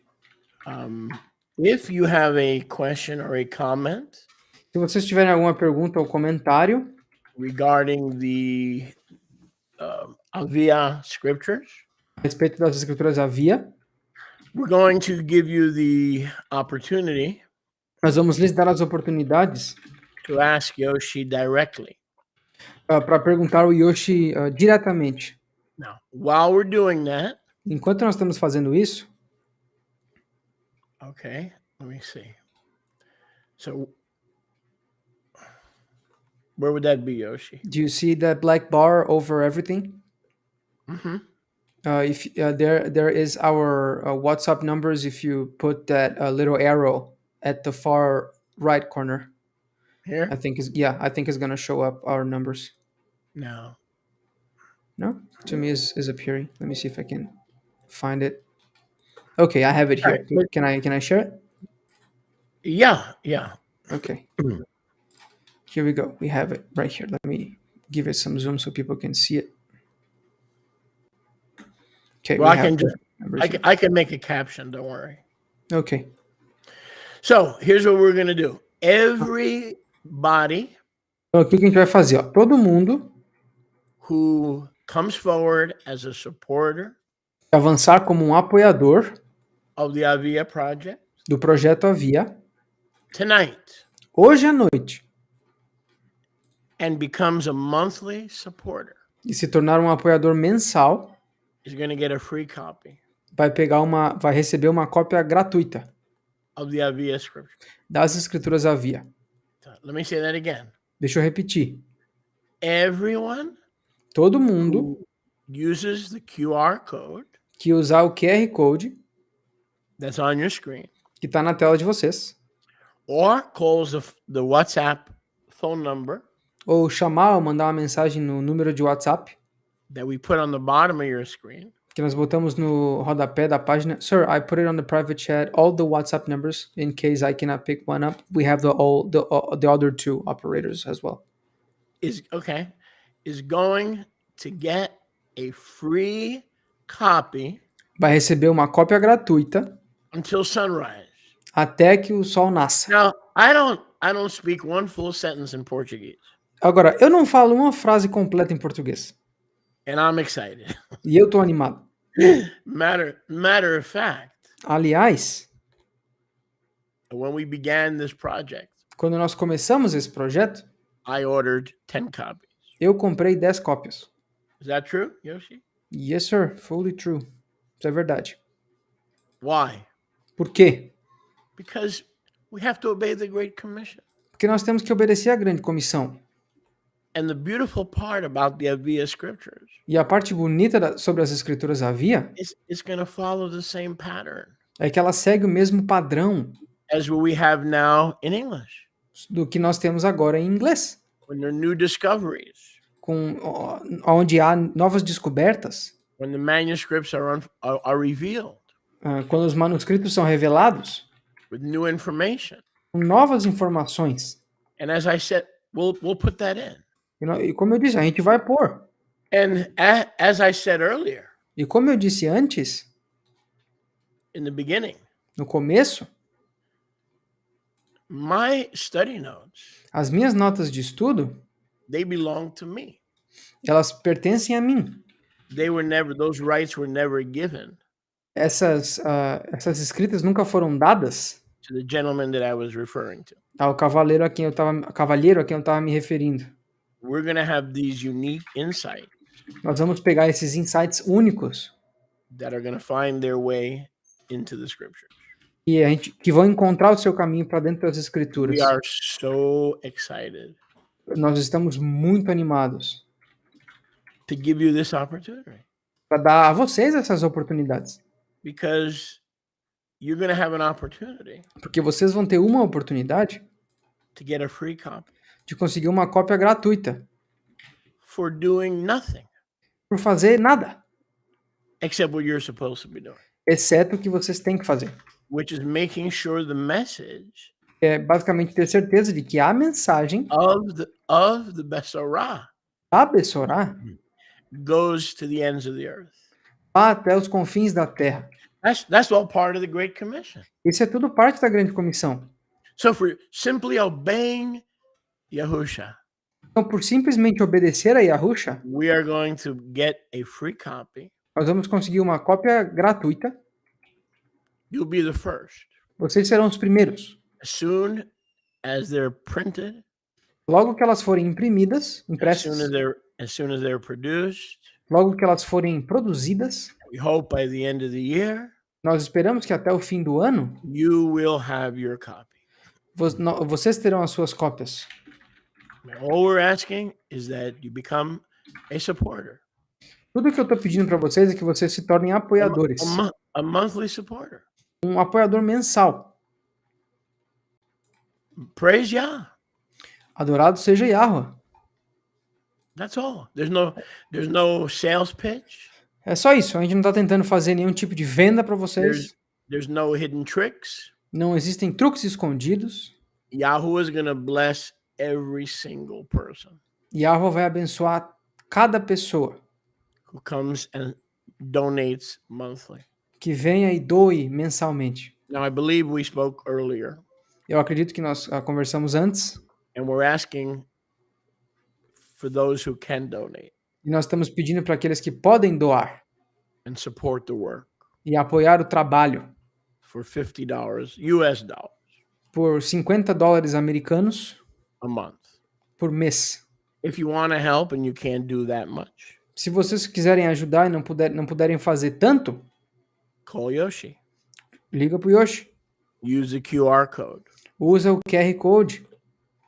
If you have a question or a comment Se vocês tiverem alguma pergunta ou comentário regarding the Aviyah scriptures, a respeito das Escrituras Aviyah, we're going to give you the opportunity nós vamos lhes dar as oportunidades to ask Yoshi directly. para perguntar ao Yoshi diretamente. Now, while we're doing that, Enquanto nós estamos fazendo isso, okay, let me see. So, where would that be, Yoshi? do you see that black bar over everything? Mm-hmm. If there is our WhatsApp numbers. If you put that little arrow at the far right corner, Here? I think it's gonna show up our numbers. No. No, to me is appearing. Let me see if I can find it. Okay, I have it All here. right. Can I share it? Yeah. Okay. Here we go. We have it right here. Let me give it some zoom so people can see it. Okay, Well, we have the numbers here. I can make a caption, don't worry. Okay. So, here's what we're going to do. Everybody Então, aqui o que a gente vai fazer, ó. Todo mundo who comes forward as a supporter avançar como um apoiador of the Aviyah project do projeto Aviyah tonight hoje à noite and becomes a monthly supporter e se tornar um apoiador mensal is going to get a free copy vai receber uma cópia gratuita of the Aviyah scripture. das Escrituras Aviyah. Let me say that again. Deixa eu repetir. Everyone Todo mundo who uses the QR code que usar o QR Code that's on your screen que está na tela de vocês or calls the WhatsApp phone number ou chamar ou mandar uma mensagem no número de WhatsApp that we put on the bottom of your screen que nós botamos no rodapé da página. Sir, I put it on the private chat, all the WhatsApp numbers, in case I cannot pick one up. We have the other two operators as well. is going to get a free copy Vai receber uma cópia gratuita until sunrise. até que o sol nasça. Now, I don't speak one full sentence in Portuguese. Agora, eu não falo uma frase completa em português. And I'm excited. E eu tô animado. Matter of fact, Aliás, when we began this project, quando nós começamos esse projeto, I ordered 10 copies. eu comprei 10 cópias. Is that true, Yoshi? Yes, sir. Fully true. Isso é verdade. Why? Por quê? Because we have to obey the Great Commission. Porque nós temos que obedecer à grande comissão. And the beautiful part about the Aviyah scriptures E a parte bonita sobre as Escrituras Aviyah is going to follow the same pattern é que ela segue o mesmo padrão as what we have now in English. do que nós temos agora em inglês, When there are new discoveries, onde há novas descobertas, when the manuscripts are revealed quando os manuscritos são revelados, with new information. com novas informações. And as I said, we'll put that in. E como eu disse, a gente vai pôr. And as I said earlier, E como eu disse antes, in the beginning, no começo, my study notes, as minhas notas de estudo, they belong to me. elas pertencem a mim. Those rights were never given Essas escritas nunca foram dadas to the gentleman that I was referring to. ao cavalheiro a quem eu estava me referindo. We're going to have these unique insights Nós vamos pegar esses insights únicos that are going to find their way into the scriptures. que vão encontrar o seu caminho para dentro das Escrituras. We are so excited Nós estamos muito animados to give you this opportunity para dar a vocês essas oportunidades. because you're going to have an opportunity Porque vocês vão ter uma oportunidade to get a free copy de conseguir uma cópia gratuita for doing nothing por fazer nada, except what you're supposed to be doing, exceto o que vocês têm que fazer. which is making sure the message É basicamente ter certeza de que a mensagem of the Besorah da Bessorá goes to the ends of the earth. vá até os confins da terra. That's all part of the Great Commission. Isso é tudo parte da grande comissão. So for simply obeying Yahusha, Então, por simplesmente obedecer a Yahusha, we are going to get a free copy. nós vamos conseguir uma cópia gratuita. You'll be the first. Vocês serão os primeiros. As soon as they're printed, Logo que elas forem imprimidas, as soon impressas, as they're produced, logo que elas forem produzidas, we hope by the end of the year, nós esperamos que até o fim do ano, you will have your copy. vocês terão as suas cópias. All we're asking is that you become a supporter, Tudo que eu estou pedindo para vocês é que vocês se tornem apoiadores. a monthly supporter. Um apoiador mensal. Praise Yah. Adorado seja Yahweh. That's all. There's no sales pitch. É só isso. A gente não está tentando fazer nenhum tipo de venda para vocês. There's no hidden tricks. Não existem truques escondidos. Yahweh is going to bless every single person Yahweh vai abençoar cada pessoa who comes and donates monthly. que venha e doe mensalmente. Now, I believe we spoke earlier, Eu acredito que nós conversamos antes and we're asking for those who can donate e nós estamos pedindo para aqueles que podem doar and support the work e apoiar o trabalho for $50 US dollars por $50 americanos a month. por mês. If you want to help and you can't do that much, Se vocês quiserem ajudar e não puderem fazer tanto, call Yoshi. liga pro Yoshi. Use the QR code. Usa o QR Code.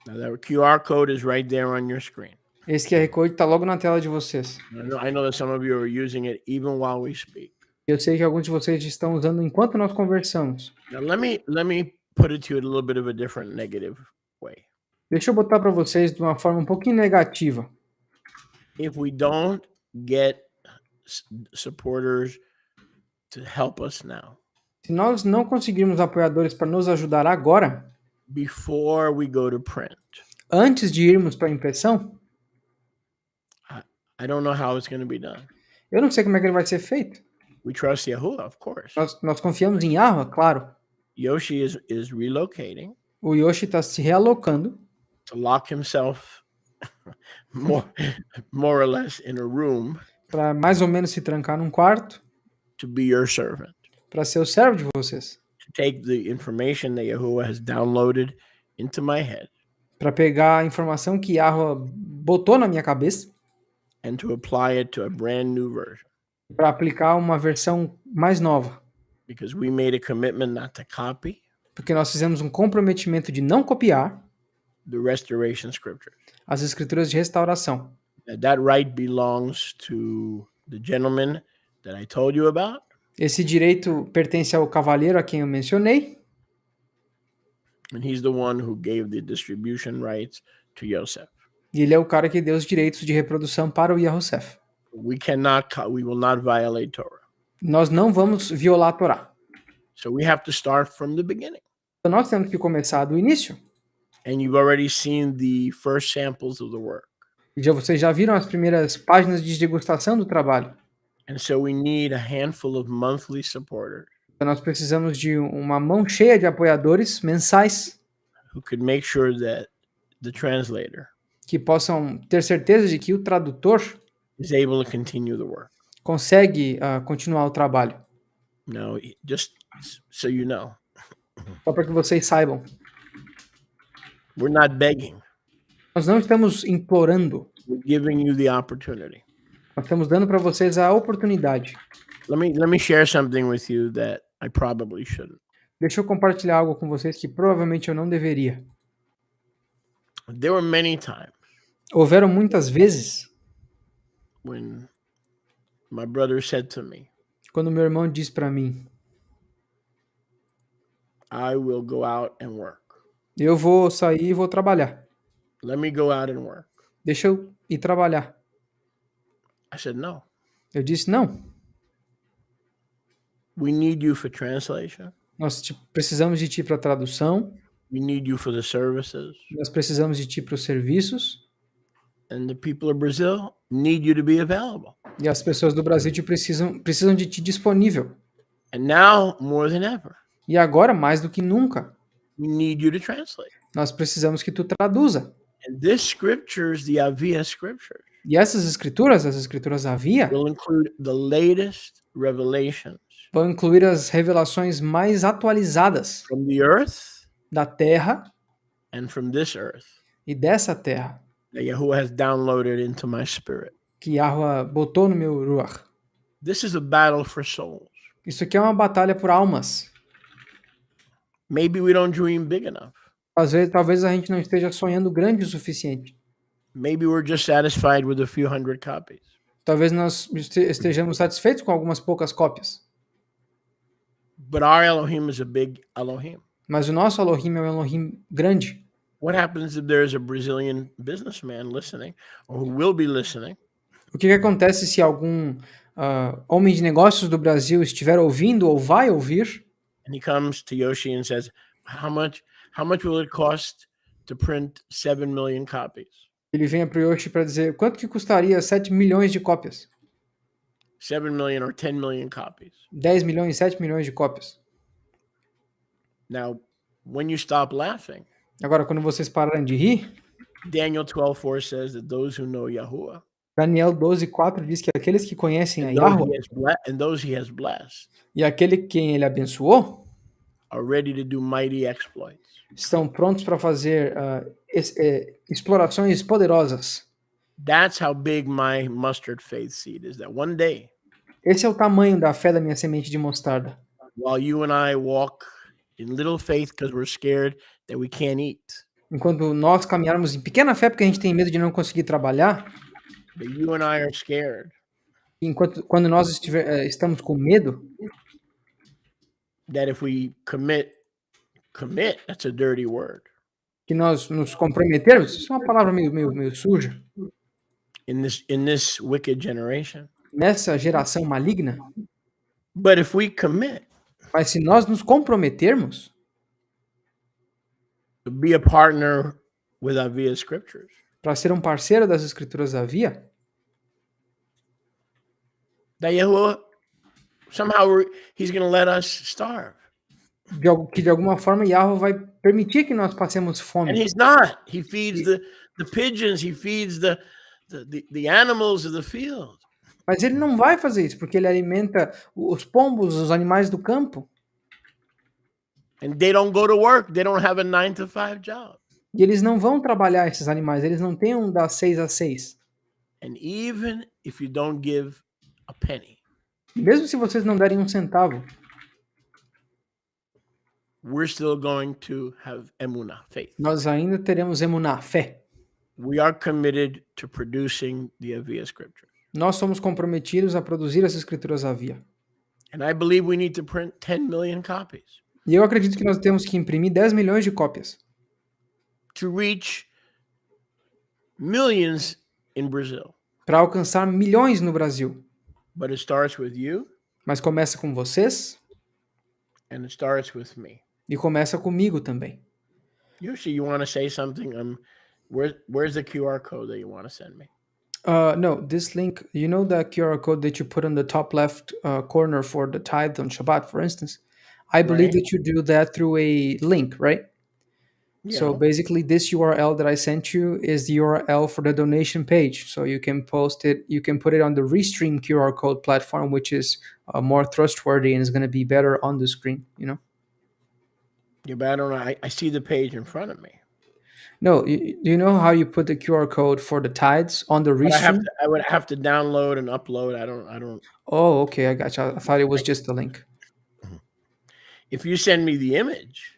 Now, that QR code is right there on your screen. Esse QR Code está logo na tela de vocês. I know that some of you are using it even while we speak. Eu sei que alguns de vocês estão usando enquanto nós conversamos. Now, let me put it to you in a little bit of a different negative way. Deixa eu botar para vocês de uma forma um pouquinho negativa. If we don't get supporters to help us now, Se nós não conseguirmos apoiadores para nos ajudar agora, before we go to print, antes de irmos para a impressão, I don't know how it's going to be done. eu não sei como é que ele vai ser feito. We trust Yahuwah, of course. Nós confiamos em Yahweh, claro. Yoshi is relocating O Yoshi está se realocando to lock himself more or less in a room para mais ou menos se trancar num quarto to be your servant, para ser o servo de vocês. to take the information that Yahuwah has downloaded into my head Para pegar a informação que Yahweh botou na minha cabeça and to apply it to a brand new version. para aplicar uma versão mais nova. Because we made a commitment not to copy Porque nós fizemos um comprometimento de não copiar the restoration scriptures. as escrituras de restauração. That right belongs to the gentleman that I told you about. Esse direito pertence ao cavalheiro a quem eu mencionei. And he's the one who gave the distribution rights to Yosef. E ele é o cara que deu os direitos de reprodução para o Yahosef. We will not violate Torah. Nós não vamos violar a Torá. So we have to start from the beginning. Então nós temos que começar do início. And you've already seen the first samples of the work. E vocês já viram as primeiras páginas de degustação do trabalho. And so we need a handful of monthly supporters Então nós precisamos de uma mão cheia de apoiadores mensais who could make sure that the translator que possam ter certeza de que o tradutor is able to continue the work. consegue continuar o trabalho. Now, just so you know, Só para que vocês saibam. we're not begging. Nós não estamos implorando. We're giving you the opportunity. Nós estamos dando para vocês a oportunidade. Let me share something with you that I probably shouldn't. Deixa eu compartilhar algo com vocês que provavelmente eu não deveria. There were many times Houveram muitas vezes when my brother said to me, quando meu irmão diz para mim, I will go out and work. eu vou sair e vou trabalhar. Let me go out and work. Deixa eu ir trabalhar. I said, no. Eu disse, não. We need you for translation. Nós precisamos de ti para tradução. We need you for the services. Nós precisamos de ti para os serviços. And the people of Brazil need you to be available. E as pessoas do Brasil precisam de ti disponível. And now, more than ever, E agora, mais do que nunca, we need you to translate. nós precisamos que tu traduza. And this scriptures, the Aviyah scriptures, E essas escrituras, as escrituras Aviyah, will include the latest revelations vão incluir as revelações mais atualizadas from the earth da terra and from this earth e dessa terra that Yahuwah has downloaded into my spirit. que Yahweh botou no meu ruach. This is a battle for souls. Isso aqui é uma batalha por almas. Maybe we don't dream big enough. Às vezes, talvez a gente não esteja sonhando grande o suficiente. Maybe we're just satisfied with a few hundred copies. Talvez nós estejamos satisfeitos com algumas poucas cópias. But our Elohim is a big Elohim. Mas o nosso Elohim é um Elohim grande. What happens if there's a Brazilian businessman listening, or who will be listening, O que acontece se algum homem de negócios do Brasil estiver ouvindo ou vai ouvir and he comes to Yoshi and says, how much will it cost to print 7 million copies? ele venha para o Yoshi para dizer quanto que custaria 7 milhões de cópias? 7 million or 10 million copies. 10 milhões, 7 milhões de cópias. Now, when you stop laughing, Agora, quando vocês pararem de rir, Daniel 12:4 says that those who know Yahuwah Daniel 12:4 diz que aqueles que conhecem a and those Yahweh he has blessed e aquele quem ele abençoou are ready to do mighty exploits. estão prontos para fazer explorações poderosas. That's how big my mustard faith seed is, that one day, Esse é o tamanho da fé da minha semente de mostarda. while you and I walk in little faith because we're scared that we can't eat, Enquanto nós caminharmos em pequena fé porque a gente tem medo de não conseguir trabalhar, that you and I are scared, quando nós estamos com medo, that if we commit, that's a dirty word, que nós nos comprometermos, isso é uma palavra meio suja, in this wicked generation. nessa geração maligna, But if we commit mas se nós nos comprometermos to be a partner with Aviyah scriptures, para ser um parceiro das Escrituras Aviyah, that Yahuwah, somehow he's going to let us starve. que de alguma forma Yahweh vai permitir que nós passemos And fome. he's not. He feeds the pigeons, he feeds the animals of the field. Mas ele não vai fazer isso, porque ele alimenta os pombos, os animais do campo. And they don't go to work. They don't have a 9-to-5 job. E eles não vão trabalhar, esses animais. Eles não têm um das 6 às 6. And even if you don't give a penny, Mesmo se vocês não derem um centavo, we're still going to have emunah, faith. nós ainda teremos emuná, fé. We are committed to producing the Aviyah scriptures. Nós somos comprometidos a produzir as Escrituras Aviyah. And I believe we need to print 10 million copies E eu acredito que nós temos que imprimir 10 milhões de cópias to reach millions in Brazil. para alcançar milhões no Brasil. But it starts with you Mas começa com vocês and it starts with me. e começa comigo também. Yoshi, you want to say something? Where's the QR code that you want to send me? No, this link, you know the QR code that you put on the top left corner for the tithe on Shabbat, for instance? I believe Right. that you do that through a link, right? Yeah. So basically this URL that I sent you is the URL for the donation page. So you can post it, you can put it on the Restream QR code platform, which is more trustworthy and is going to be better on the screen, you know? Yeah, but I don't know. I see the page in front of me. No, do you know how you put the QR code for the tithes on the But Restream? I would have to download and upload. I don't. Oh, okay, I got you. I thought it was just the link. If you send me the image.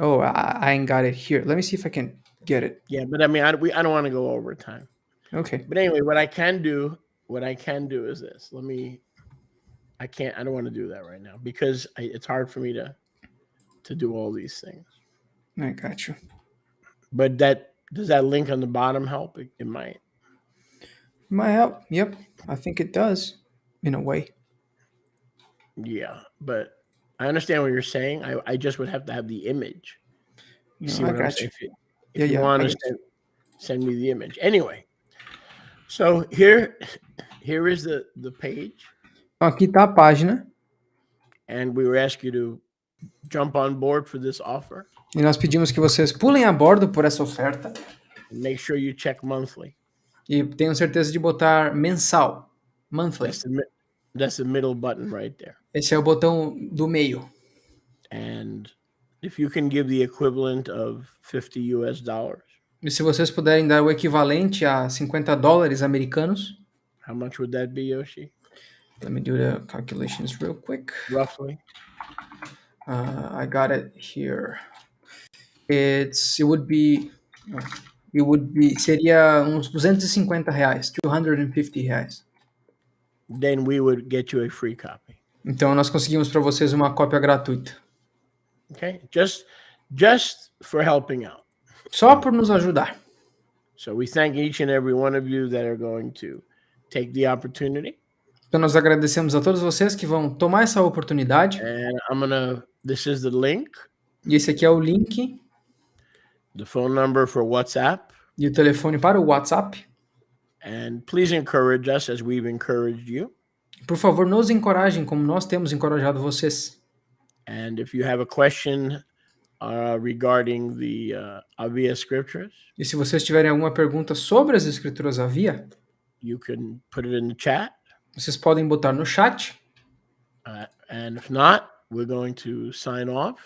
Oh, I ain't got it here. Let me see if I can get it. Yeah, but I mean, I don't want to go over time. Okay. But anyway, what I can do is this. I don't want to do that right now because it's hard for me to do all these things. I got you. But does that link on the bottom help? It might. It might help. Yep. I think it does in a way. Yeah, but I understand what you're saying. I just would have to have the image. You see what I'm saying? If you want to send me the image. Anyway, so here is the page. Aqui tá a página. And we ask you to jump on board for this offer. E nós pedimos que vocês pulem a bordo por essa oferta. And make sure you check monthly. E tenham certeza de botar mensal, monthly. That's the middle button right there. Esse é o botão do meio. And if you can give the equivalent of $50. E se vocês puderem dar o equivalente a $50 americanos. How much would that be, Yoshi? Let me do the calculations real quick. Roughly. I got it here. Seria uns R$250, R$250. Then we would get you a free copy. Então nós conseguimos para vocês uma cópia gratuita. Okay, just for helping out. Só por nos ajudar. So we thank each and every one of you that are going to take the opportunity. Então nós agradecemos a todos vocês que vão tomar essa oportunidade. And this is the link. E esse aqui é o link. The phone number for WhatsApp. E o telefone para o WhatsApp. And please encourage us as we've encouraged you. Por favor, nos encorajem como nós temos encorajado vocês. And if you have a question regarding the Aviyah Scriptures. E se vocês tiverem alguma pergunta sobre as Escrituras Aviyah, you can put it in the chat. Vocês podem botar no chat. And if not, we're going to sign off.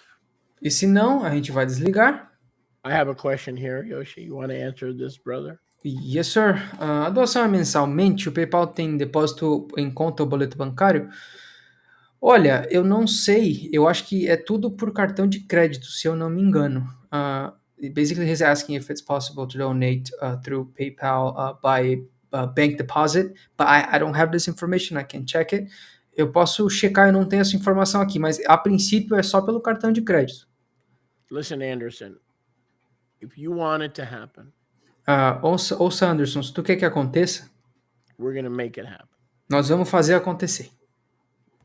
E se não, a gente vai desligar. I have a question here, Yoshi. You want to answer this, brother? Yes, sir. A doação é mensalmente? O PayPal tem depósito em conta ou boleto bancário? Olha, eu não sei. Eu acho que é tudo por cartão de crédito, se eu não me engano. Basically, he's asking if it's possible to donate through PayPal by bank deposit, but I don't have this information. I can check it. Eu posso checar, eu não tenho essa informação aqui, mas a princípio é só pelo cartão de crédito. Listen, Anderson, if you want it to happen, ouça, Anderson, se tu quer que aconteça, we're going to make it happen. Nós vamos fazer acontecer.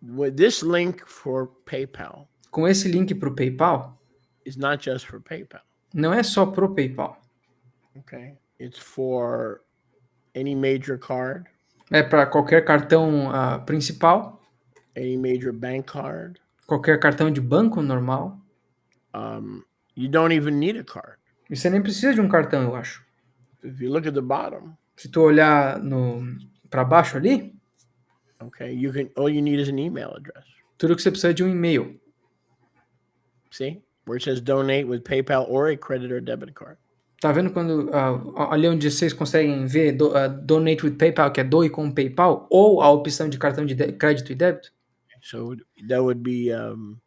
With this link for PayPal, com esse link para o PayPal, is not just for PayPal. Não é só pro PayPal. Okay, it's for any major card. É para qualquer cartão principal. Any major bank card. Qualquer cartão de banco normal. You don't even need a card. E você nem precisa de um cartão, eu acho. If you look at the bottom. Se tu olhar para baixo ali. Okay, all you need is an email address. Tudo que você precisa é de um e-mail. See? Where it says donate with PayPal or a credit or debit card. Tá vendo quando ali onde vocês conseguem ver donate with PayPal, que é doe com PayPal, ou a opção de cartão de crédito e débito? So that would be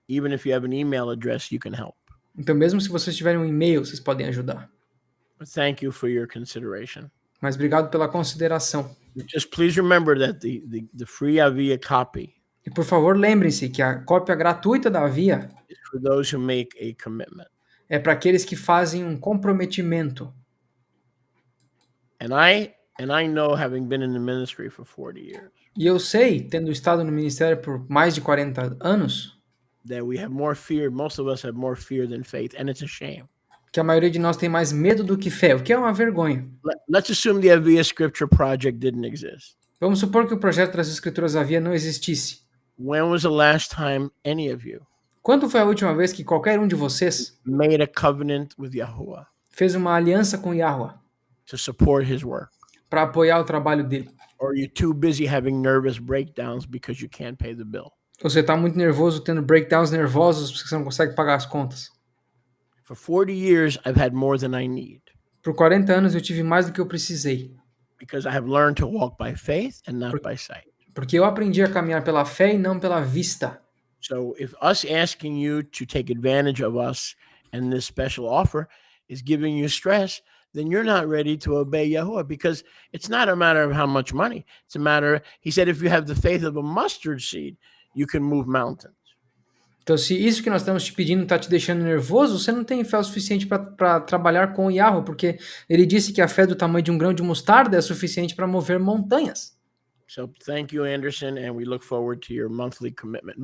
even if you have an email address, you can help. Então mesmo se vocês tiverem um e-mail, vocês podem ajudar. But thank you for your consideration. Mas obrigado pela consideração. Just please remember that the free Aviyah copy. E por favor, lembrem-se que a cópia gratuita da Aviyah is for those who make a commitment. É para aqueles que fazem um comprometimento. And I know, having been in the ministry for 40 years. E eu sei, tendo estado no ministério por mais de 40 anos, that we have more fear, most of us have more fear than faith, and it's a shame. Que a maioria de nós tem mais medo do que fé, o que é uma vergonha. Let's assume the Aviyah Scripture Project didn't exist. Vamos supor que o projeto das Escrituras Aviyah não existisse. When was the last time any of you Quando foi a última vez que qualquer um de vocês made a covenant with Yahuwah fez uma aliança com Yahuwah to support his work? Para apoiar o trabalho dele? Or you're too busy having nervous breakdowns because you can't pay the bill? Você está muito nervoso, tendo breakdowns nervosos porque você não consegue pagar as contas? For 40 years, I've had more than I need. Por 40 anos eu tive mais do que eu precisei. Because I have learned to walk by faith and not by sight. Porque eu aprendi a caminhar pela fé e não pela vista. So if us asking you to take advantage of us and this special offer is giving you stress, then you're not ready to obey Yahuwah, because it's not a matter of how much money. It's a matter, he said, if you have the faith of a mustard seed, you can move mountains. Então, se isso que nós estamos te pedindo está te deixando nervoso, você não tem fé o suficiente para trabalhar com o Yahuwah, porque ele disse que a fé do tamanho de um grão de mostarda é suficiente para mover montanhas. So thank you, Anderson, and we look forward to your monthly commitment.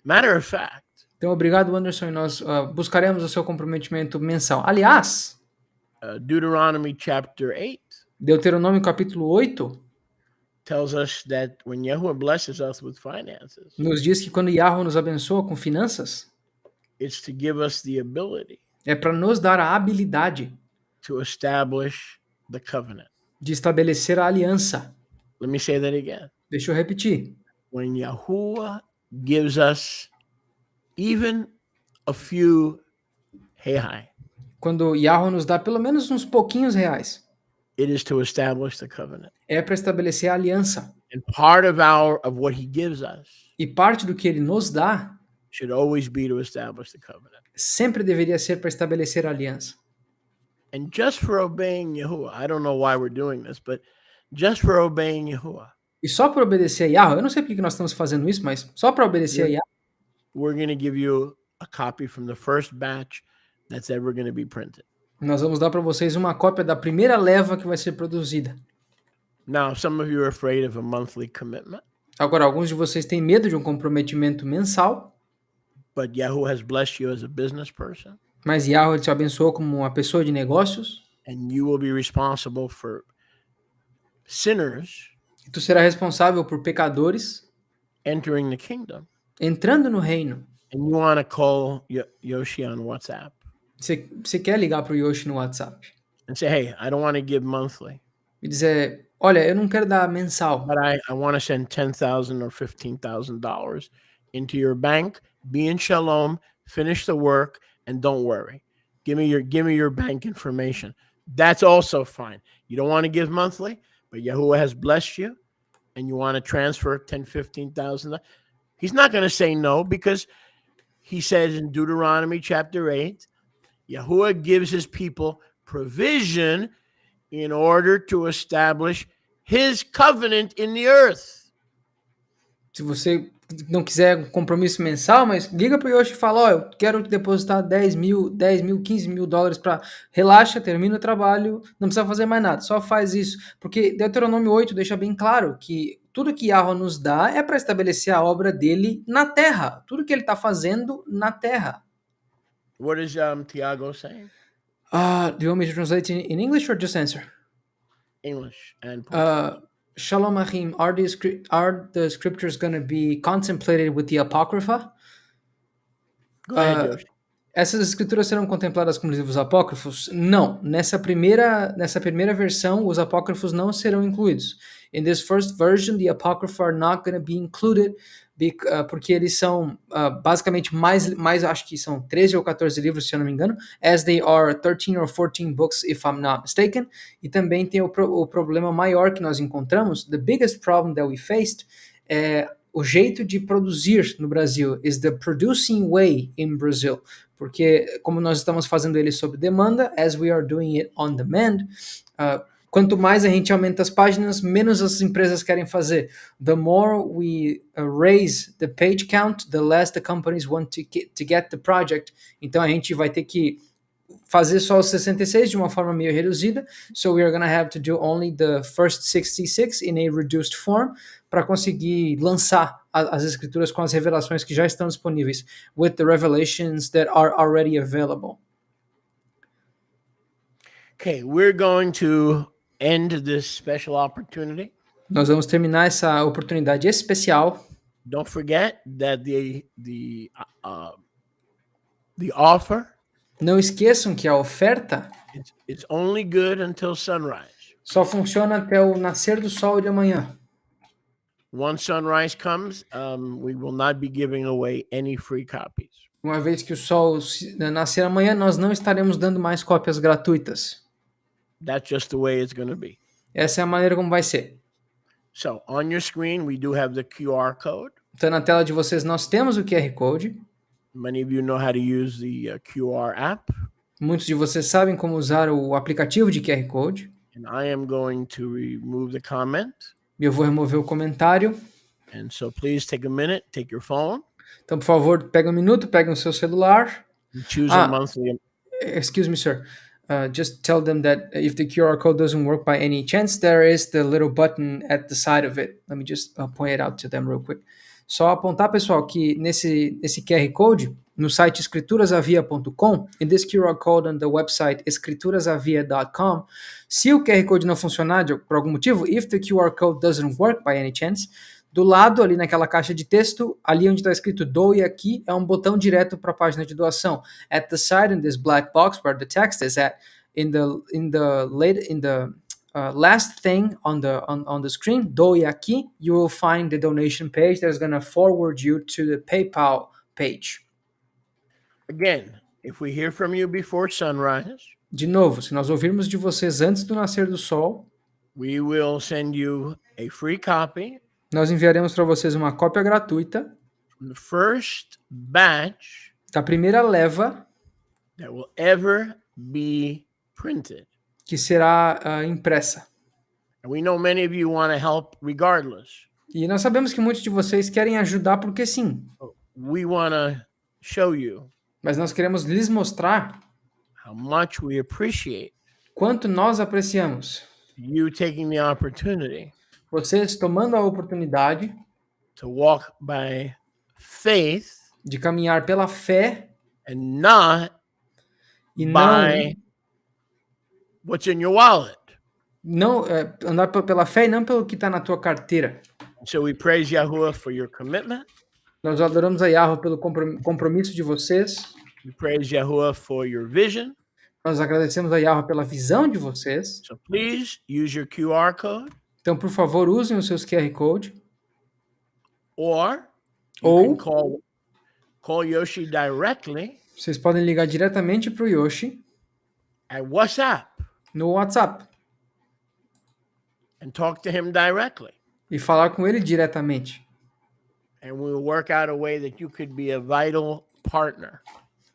Matter of fact. Então, obrigado, Anderson, e nós buscaremos o seu comprometimento mensal. Aliás, Deuteronomy chapter 8. Deuteronômio capítulo 8. tells us that when Yahuwah blesses us with finances, nos diz que quando Yahweh nos abençoa com finanças, it's to give us the ability é para nos dar a habilidade to establish the covenant. de estabelecer a aliança. Let me say that again. Deixa eu repetir. When Yahuwah gives us even a few hei, Quando Yahweh nos dá pelo menos uns pouquinhos reais, it is to establish the covenant. é para estabelecer a aliança. And part of what he gives us E parte do que ele nos dá should always be to establish the covenant. sempre deveria ser para estabelecer a aliança. And just for obeying Yahuwah, I don't know why we're doing this, but just for obeying Yahuwah, E só para obedecer a Yahweh, eu não sei por que nós estamos fazendo isso, mas só para obedecer a Yahweh, we're going to give you a copy from the first batch that's ever going to be printed. nós vamos dar para vocês uma cópia da primeira leva que vai ser produzida. Now, some of you are afraid of a monthly commitment. Agora, alguns de vocês têm medo de um comprometimento mensal, but Yahuwah has blessed you as a business person. Mas Yahweh te abençoou como uma pessoa de negócios. And you will be responsible for sinners. E tu será responsável por pecadores entering the kingdom. Entrando no reino. And you want to call Yoshi on WhatsApp. Você quer ligar para o Yoshi no WhatsApp? And say, hey, I don't want to give monthly. E dizer, olha, eu não quero dar mensal. But I want to send $10,000 or $15,000 into your bank. Be in shalom. Finish the work. And don't worry. Give me your bank information. That's also fine. You don't want to give monthly, but Yahuwah has blessed you, and you want to transfer $10,000, $15,000. He's not going to say no, because he says in Deuteronomy chapter 8, Yahuwah gives his people provision in order to establish his covenant in the earth. Se você não quiser um compromisso mensal, mas liga para o Yoshi e fala, ó, eu quero depositar 10 mil, 15 mil dólares para... Relaxa, termina o trabalho, não precisa fazer mais nada, só faz isso. Porque Deuteronômio 8 deixa bem claro que tudo que Yahweh nos dá é para estabelecer a obra dele na terra. Tudo que ele está fazendo na terra. What is Tiago saying? Do you want me to translate in English or just answer? English and Shalom Achim, are the scriptures going to be contemplated with the Apocrypha? Go ahead, Yoshi. Essas escrituras serão contempladas como livros apócrifos? Não. Nessa primeira versão, os apócrifos não serão incluídos. In this first version, the apocrypha are not going to be included, porque eles são basicamente mais, acho que são 13 ou 14 livros, se eu não me engano, as they are 13 or 14 books, if I'm not mistaken. E também tem o problema maior que nós encontramos, the biggest problem that we faced, o jeito de produzir no Brasil is the producing way in Brazil, porque como nós estamos fazendo ele sob demanda, as we are doing it on demand, quanto mais a gente aumenta as páginas, menos as empresas querem fazer. The more we raise the page count, the less the companies want to get the project. Então a gente vai ter que fazer só os 66 de uma forma meio reduzida. So we are going to have to do only the first 66 in a reduced form para conseguir lançar as escrituras com as revelações que já estão disponíveis, with the revelations that are already available. Okay, we're going to end this special opportunity. Nós vamos terminar essa oportunidade especial. Don't forget that the offer. Não esqueçam que a oferta it's only good until sunrise. Só funciona até o nascer do sol de amanhã. Once sunrise comes, we will not be giving away any free copies. Uma vez que o sol nascer amanhã, nós não estaremos dando mais cópias gratuitas. That's just the way it's going to be. Essa é a maneira como vai ser. So, on your screen, we do have the QR code. Então, na tela de vocês, nós temos o QR Code. Many of you know how to use the QR app. Muitos de vocês sabem como usar o aplicativo de QR Code. And I am going to remove the comment. E eu vou remover o comentário. And so please take a minute, take your phone. Então, por favor, pega um minuto, pega o seu celular. And choose a monthly. Excuse me, sir. Just tell them that if the QR code doesn't work by any chance, there is the little button at the side of it. Let me just point it out to them real quick. Só apontar, pessoal, que nesse QR Code, no site escriturasavia.com, and this QR code on the website escriturasaviyah.com. Se o QR Code não funcionar por algum motivo, if the QR code doesn't work by any chance, do lado ali naquela caixa de texto, ali onde está escrito doe aqui, é um botão direto para a página de doação. At the side in this black box where the text is at, in the last thing on the screen, doe aqui, you will find the donation page that's going to forward you to the PayPal page. Again, if we hear from you before sunrise, de novo, se nós ouvirmos de vocês antes do nascer do sol, we will send you a free copy. Nós enviaremos para vocês uma cópia gratuita the first batch da primeira leva that will ever be printed. Que será impressa. And we know many of you want to help regardless. E nós sabemos que muitos de vocês querem ajudar porque sim. We want to show you. Mas nós queremos lhes mostrar how much we appreciate quanto nós apreciamos you taking the opportunity vocês tomando a oportunidade to walk by faith de caminhar pela fé and not e by what's in your wallet. Não andar pela fé e não pelo que está na tua carteira. So we praise Yahuwah for your commitment. Nós adoramos a Yahweh pelo compromisso de vocês. We praise Yahuwah for your vision. Nós agradecemos a Yahweh pela visão de vocês. So please use your QR code. Então, por favor, usem os seus QR Code. Or you can call Yoshi directly. Vocês podem ligar diretamente para o Yoshi. At WhatsApp. No WhatsApp. And talk to him directly. E falar com ele diretamente. And we'll work out a way that you could be a vital partner.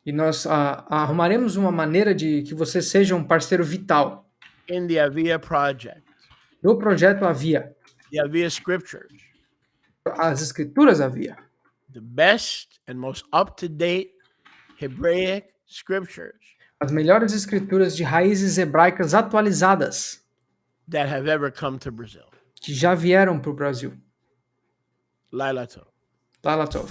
E nós arrumaremos uma maneira de que você seja um parceiro vital. In the Aviyah project. No projeto Aviyah. The Aviyah Scriptures. As Escrituras Aviyah. The best and most up-to-date Hebraic scriptures. As melhores escrituras de raízes hebraicas atualizadas. That have ever come to Brazil. Que já vieram para o Brasil. Laila Tov. Laila Tov.